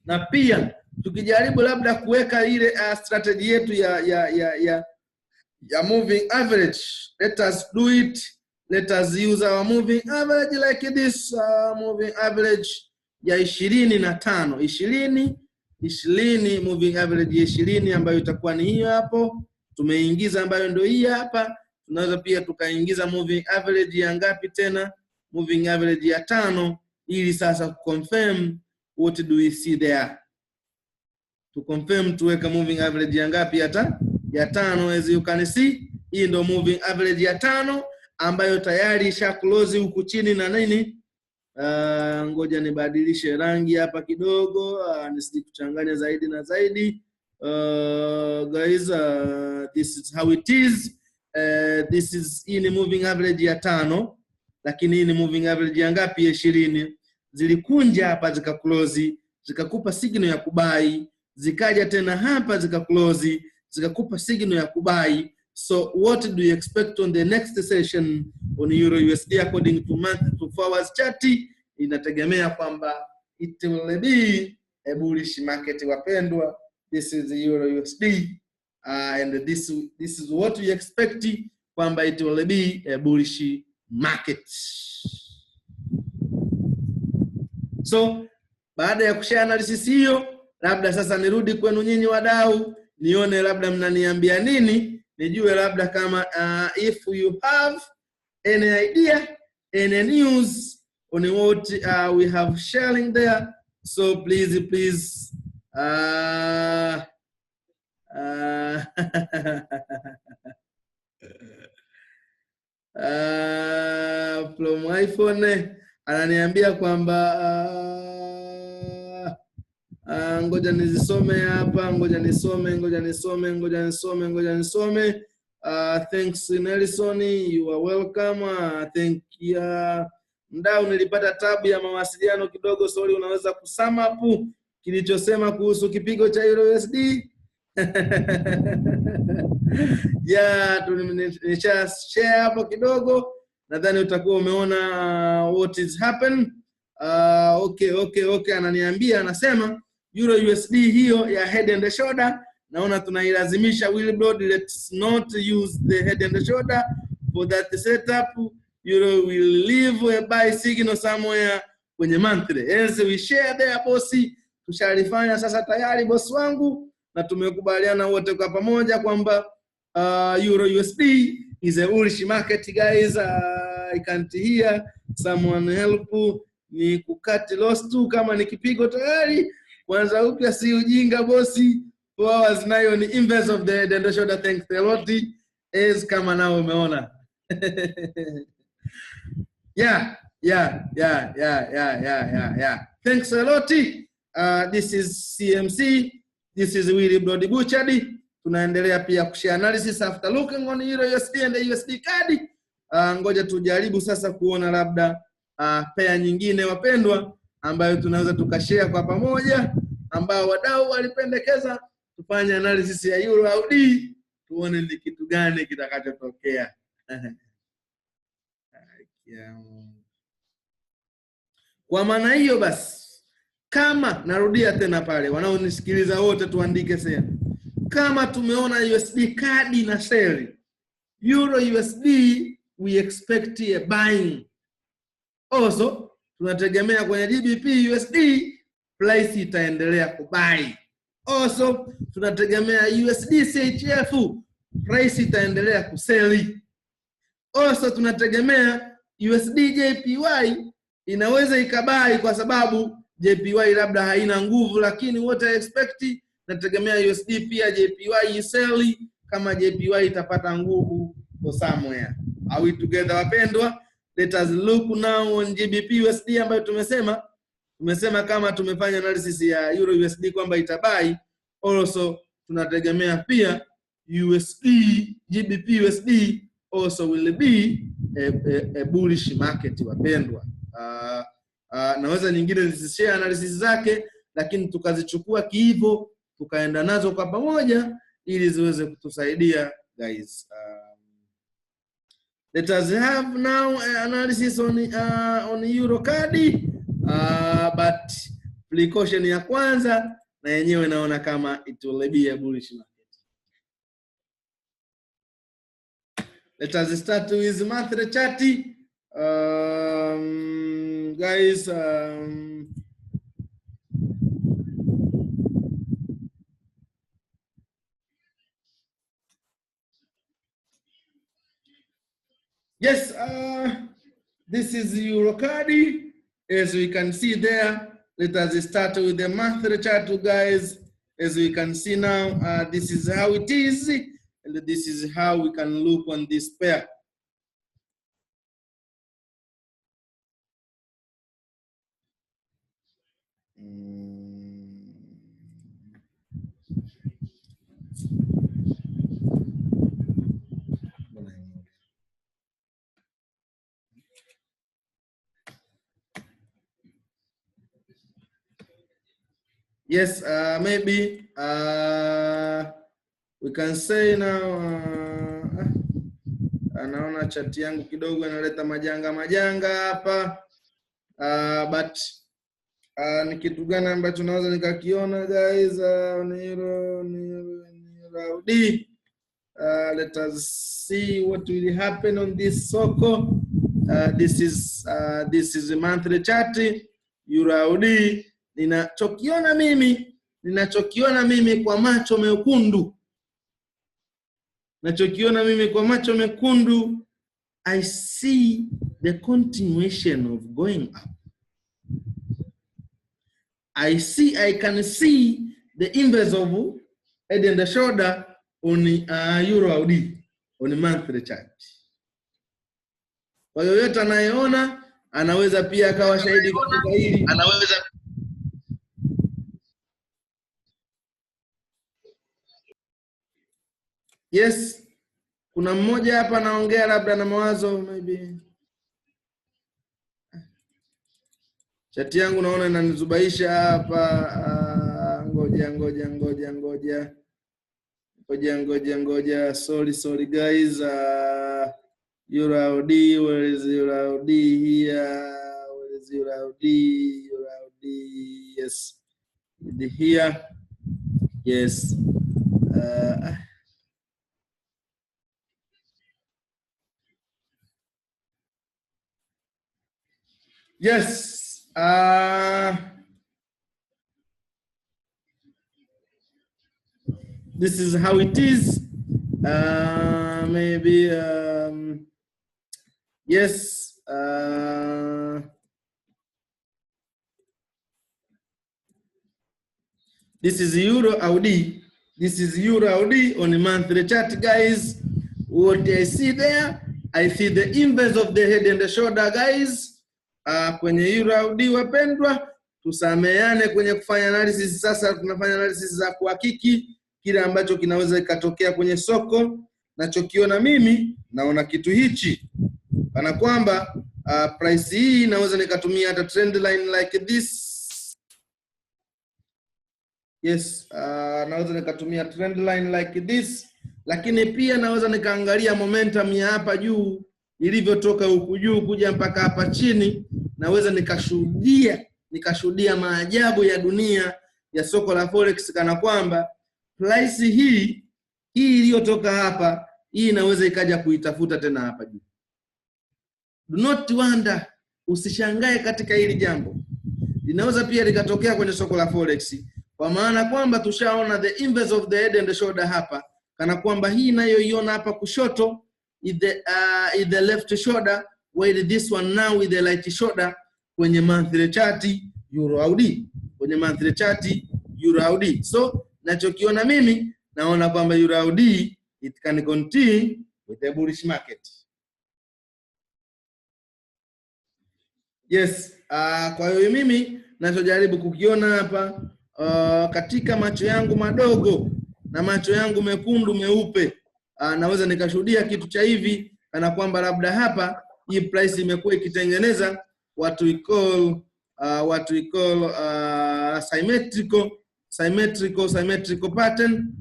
Na pia tukijaribu labda kuweka ile strategy yetu ya moving average, let us do it. Let us use our moving average like this, moving average ya 25, 20 moving average ya 20 ambayo itakuwa ni hiyo hapo tumeingiza, ambayo ndio hii hapa. Tunaweza pia tukaingiza moving average ya ngapi tena? Moving average ya 5, ili sasa confirm what do we see there. To confirm tuweka moving average ya ngapi? Ya 5. As you can see, hii ndio moving average ya 5 ambayo tayari isha close huku chini na nini. Ngoja nibadilishe rangi hapa kidogo, nisije kuchanganya zaidi na zaidi. Guys, this is how it is. This is in moving average ya 5, lakini hii ni moving average ya ngapi? Ya 20. Zilikunja hapa zika close, zikakupa signal ya kubai, zikaja tena hapa zika close, zikakupa signal ya kubai. So what do you expect on the next session on Euro USD according to month to 4 hours chart? Inategemea kwamba it will be a bullish market, wapendwa. This is the Euro USD, and this is what we expect, kwamba it will be a bullish market. So baada ya kushare analysis hiyo, labda sasa nirudi kwenu nyinyi wadau, nione labda mnaniambia nini, nijue labda kama if you have any idea, any news on what we have sharing there. So please from iPhone ananiambia kwamba ngoja nizisome hapa, ngoja nisome. Thanks Nelson, you are welcome. Thank you. Mdau, nilipata tabu ya mawasiliano kidogo, sorry, unaweza kusum up kilichosema kuhusu kipigo cha Euro USD? Yeah, tunisha share hapo kidogo, nadhani utakuwa umeona what is happen. Okay, ananiambia, anasema Euro USD hiyo ya head and shoulder, naona tunailazimisha Wilbrod, let's not use the head and shoulder for that setup. Euro will leave a buy signal somewhere kwenye monthly. As we share there, bossi, tushalifanya sasa tayari boss wangu, na tumekubaliana wote kwa pamoja kwamba Euro USD is a bullish market, guys. I can't hear someone help ni kukati loss tu kama ni kipigo tayari. Kwanza upya si ujinga bossi. 4 hours nayo ni inverse of the head and shoulder. Thanks a lot. As kama nao umeona. Yeah. Thanks a lot. This is CMC. This is Willy Brody Butchered. Tunaendelea pia kushare analysis after looking on Euro USD and the USD card. Ngoja tujaribu sasa kuona labda pair nyingine, wapendwa, ambayo tunaweza tukashare kwa pamoja, ambao wadau walipendekeza tufanye analysis ya Euro USD, tuone ni kitu gani kitakachotokea. Kwa maana hiyo basi, kama narudia tena pale, wanaonisikiliza wote tuandike sasa. Kama tumeona USD kadi na sell, Euro USD we expect a buying. Also tunategemea kwenye GBP USD price itaendelea kubuy. Also tunategemea USD CHF price itaendelea kusell. Also tunategemea USD JPY inaweza ikabai kwa sababu JPY labda haina nguvu, lakini what I expect nategemea USD pia JPY isell kama JPY itapata nguvu for somewhere. Are we together wapendwa? Let us look now on GBP USD ambayo tumesema kama tumefanya analysis ya Euro USD kwamba itabai. Also tunategemea pia USD GBP USD also will be a bullish market wapendwa. Naweza nyingine nizishare analysis zake, lakini tukazichukua hivyo tukaenda nazo kwa pamoja ili ziweze kutusaidia guys. Let us have now analysis on Euro card, but precaution ya kwanza na yenyewe naona kama it will be a bullish market. Let us start with monthly chart. Guys, yes, this is Eurocard. As we can see there, let us start with the monthly chart, guys. As we can see now, this is how it is, and this is how we can look on this pair. Yes, maybe we can say now, anaona chat yangu kidogo inaleta majanga hapa, but ni kitu gani ambacho naweza nikakiona guys? Euro-USD, let us see what will happen on this soko. This is the monthly chart Euro-USD. Ninachokiona mimi kwa macho mekundu, I see the continuation of going up. I can see the inverse of head and the shoulder on Euro-USD on the monthly chart. Kwa hiyo yote anayeona anaweza pia akawa shahidi katika hili. Yes, kuna mmoja hapa anaongea labda na mawazo, maybe chat yangu naona inanizubaisha hapa. Ngoja. Sorry guys. Euro-USD, where is Euro-USD here? Where is Euro-USD? Yes, here. Yes. Yes. This is how it is. Maybe yes. This is Euro-USD. This is Euro-USD on the monthly chart, guys. What I see there, I see the inverse of the head and the shoulder, guys. Kwenye Euro-USD wapendwa, tusameane kwenye kufanya analysis. Sasa tunafanya analysis za kuhakiki kile ambacho kinaweza ikatokea kwenye soko. Nachokiona mimi, naona kitu hichi kana kwamba price hii inaweza nikatumia hata trend line like this. Yes, naweza nikatumia trend line like this, lakini pia naweza nikaangalia momentum ya hapa juu ilivyotoka huku juu kuja mpaka hapa chini. Naweza nikashuhudia maajabu ya dunia ya soko la forex, kana kwamba price hii iliyotoka hapa, hii inaweza ikaja kuitafuta tena hapa juu. Do not wonder, usishangae katika hili jambo. linaweza pia likatokea kwenye soko la forex, kwa maana kwamba tushaona the inverse of the head and the shoulder hapa, kana kwamba hii inayoiona hapa kushoto is the left shoulder, while this one now with the right shoulder kwenye monthly chart euro AUD, kwenye monthly chart euro AUD. So nachokiona mimi naona kwamba euro AUD it can continue with the bullish market. Yes, kwa hiyo mimi nachojaribu kukiona hapa katika macho yangu madogo na macho yangu mekundu meupe, naweza nikashuhudia kitu cha hivi, kana kwamba labda hapa hii price imekuwa ikitengeneza what we call symmetrical pattern.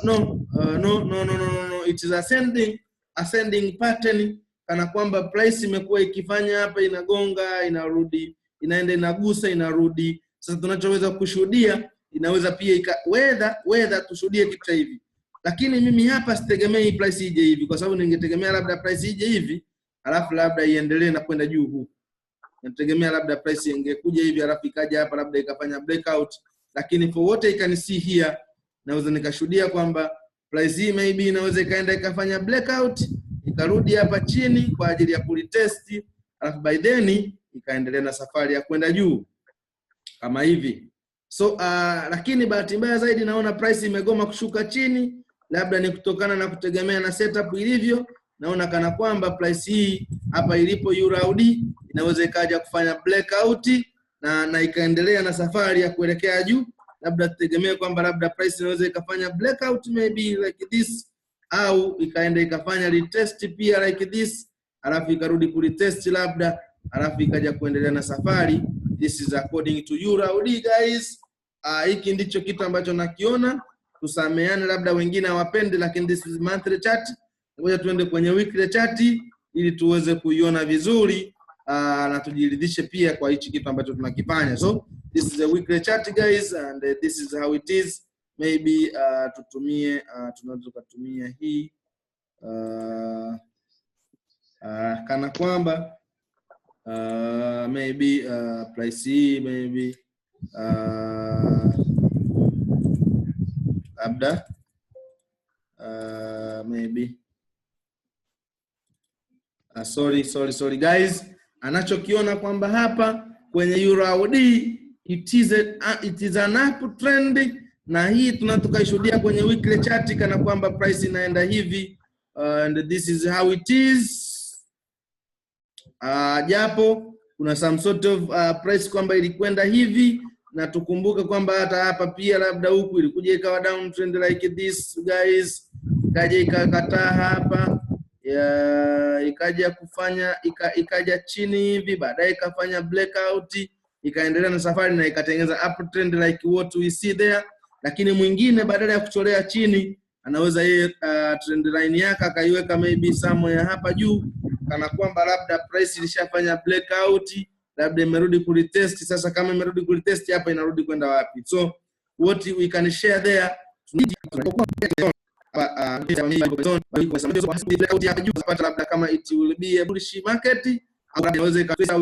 No, it is ascending pattern, kana kwamba price imekuwa ikifanya hapa, inagonga, inarudi, inaenda, inagusa, inarudi. Sasa tunachoweza kushuhudia, inaweza pia whether tushuhudie kitu cha hivi, lakini mimi hapa sitegemei price ije hivi, kwa sababu ningetegemea labda price ije hivi alafu labda iendelee na kwenda juu huku. Nategemea labda price ingekuja hivi alafu ikaja hapa labda ikafanya breakout, lakini for what I can see here, naweza nikashuhudia kwamba price hii maybe inaweza ikaenda ikafanya breakout, ikarudi hapa chini kwa ajili ya kulitest, alafu by then ikaendelea na safari ya kwenda juu kama hivi. So lakini bahati mbaya zaidi naona price imegoma kushuka chini, labda ni kutokana na kutegemea na setup ilivyo. Naona kana kwamba price hii hapa ilipo euro AUD inaweza ikaja kufanya blackout na ikaendelea na safari ya kuelekea juu. Labda tutegemee kwamba labda price inaweza ikafanya blackout maybe like this, au ikaenda ikafanya retest pia like this, alafu ikarudi kuretest labda, alafu ikaja kuendelea na safari. This is according to euro AUD guys. Hiki ndicho kitu ambacho nakiona. Tusameane labda wengine hawapende, lakini this is monthly chart. Ngoja tuende kwenye weekly chart ili tuweze kuiona vizuri na tujiridhishe pia kwa hichi kitu ambacho tunakifanya. So this is a weekly chart guys, and this is how it is. Maybe tutumie tunaweza kutumia hii kana kwamba maybe price hii maybe labda maybe sorry guys, anachokiona kwamba hapa kwenye euro AUD it is an uptrend, na hii tunatukaishuhudia kwenye weekly chart kana kwamba price inaenda hivi, and this is how it is. Japo kuna some sort of price kwamba ilikwenda hivi, na tukumbuke kwamba hata hapa pia labda huku ilikuja ikawa downtrend like this guys, ikaja ikakataa hapa, ikaja kufanya ikaja chini hivi, baadaye ikafanya blackout, ikaendelea na safari na ikatengeneza uptrend like what we see there. Lakini mwingine badala ya kuchorea chini, anaweza yeye trend line yake akaiweka maybe somewhere hapa juu, kana kwamba labda price ilishafanya blackout, labda imerudi kulitest. Sasa kama imerudi kulitest hapa, inarudi kwenda wapi? So what we can share there, labda kama it will be a bullish market, au inaweza ikapesa,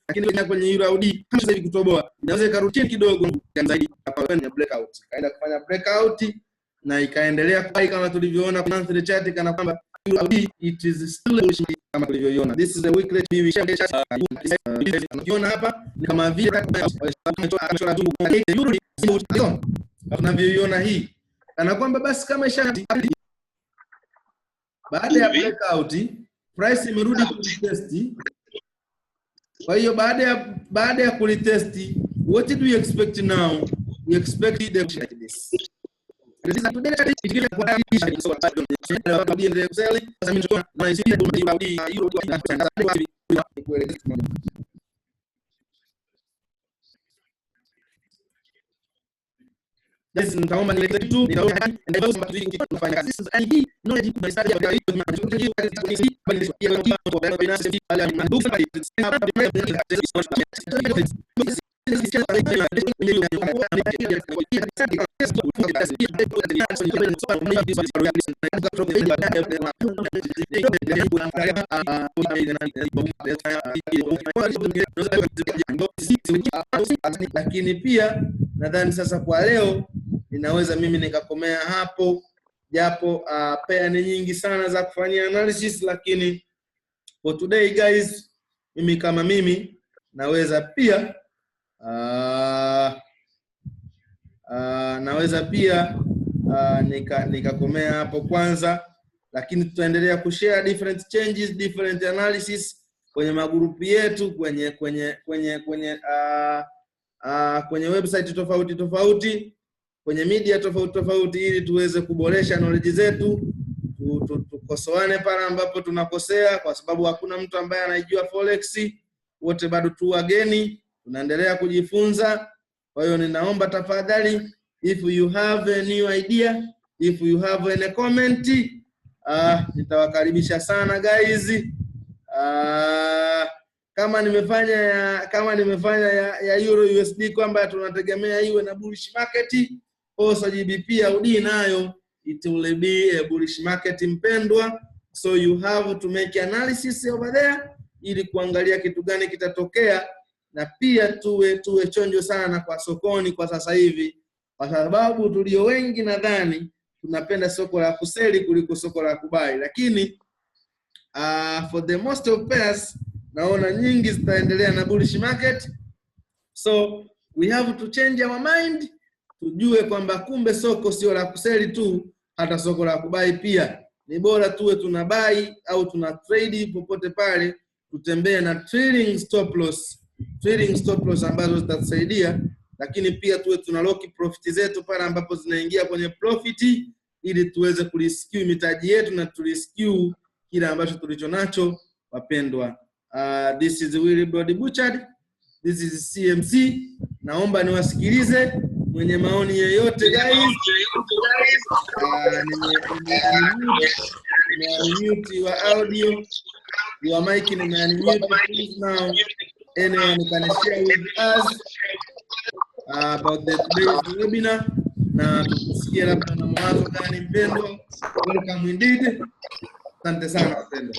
lakini kwenye euro AUD kama sasa hivi kutoboa, inaweza ikarudi kidogo zaidi hapa kwenye blackout, kaenda kufanya breakout na ikaendelea kwa kama tulivyoona kwa monthly chart, kana kwamba euro AUD it is still bullish kama tulivyoona. This is a weekly TV chart. Unaona hapa ni kama vile euro tunavyoiona hii, kana kwamba basi kama baada ya breakout price imerudi kulitest. Kwa hiyo baada ya kulitest, what did we expect now? We expected them like this. This is nitaomba nilete tu, nitaona and those but we kufanya kazi. This is hii knowledge kubwa sana ya hiyo Lakini pia nadhani sasa kwa leo ninaweza mimi nikakomea hapo, japo pair ni nyingi sana za kufanyia analysis, lakini for today guys, mimi kama mimi naweza pia nikakomea hapo kwenza, lakini tutaendelea kushare different changes, different analysis kwenye magrupu yetu, kwenye website tofauti tofauti, kwenye media tofauti tofauti, ili tuweze kuboresha knowledge zetu, tukosoane pale ambapo tunakosea, kwa sababu hakuna mtu ambaye anajua forex, wote bado tu wageni, tunaendelea kujifunza. Kwa hiyo ninaomba tafadhali, if you have a new idea, if you have any comment, nitawakaribisha sana guys. Kama nimefanya ya Euro USD kwamba tunategemea iwe na bullish market, also GBP AUD nayo it will be a bullish market mpendwa. So you have to make analysis over there ili kuangalia kitu gani kitatokea, na pia tuwe chonjo sana kwa sokoni kwa sasa hivi, kwa sababu tulio wengi nadhani tunapenda soko la kuseli kuliko soko la kubai, lakini for the most of pairs naona nyingi zitaendelea na bullish market. So we have to change our mind, tujue kwamba kumbe soko sio la kuseli tu, hata soko la kubai pia. Ni bora tuwe tuna buy au tuna trade popote pale, tutembee na trailing stop loss ambazo zitatusaidia, lakini pia tuwe tuna lock profit zetu pale ambapo zinaingia kwenye profit, ili tuweze kuliskew mitaji yetu na tuliskew kile ambacho tulicho nacho wapendwa. This is Willy Brody Butchered. This is CMC. Naomba niwasikilize, mwenye maoni yeyote guys. Nimeunmute your audio, your mic nimeunmute please now. Anyone can share with us about the today's webinar, na tusikie labda na mawazo gani mpendwa. Welcome indeed. Asante sana mpendwa.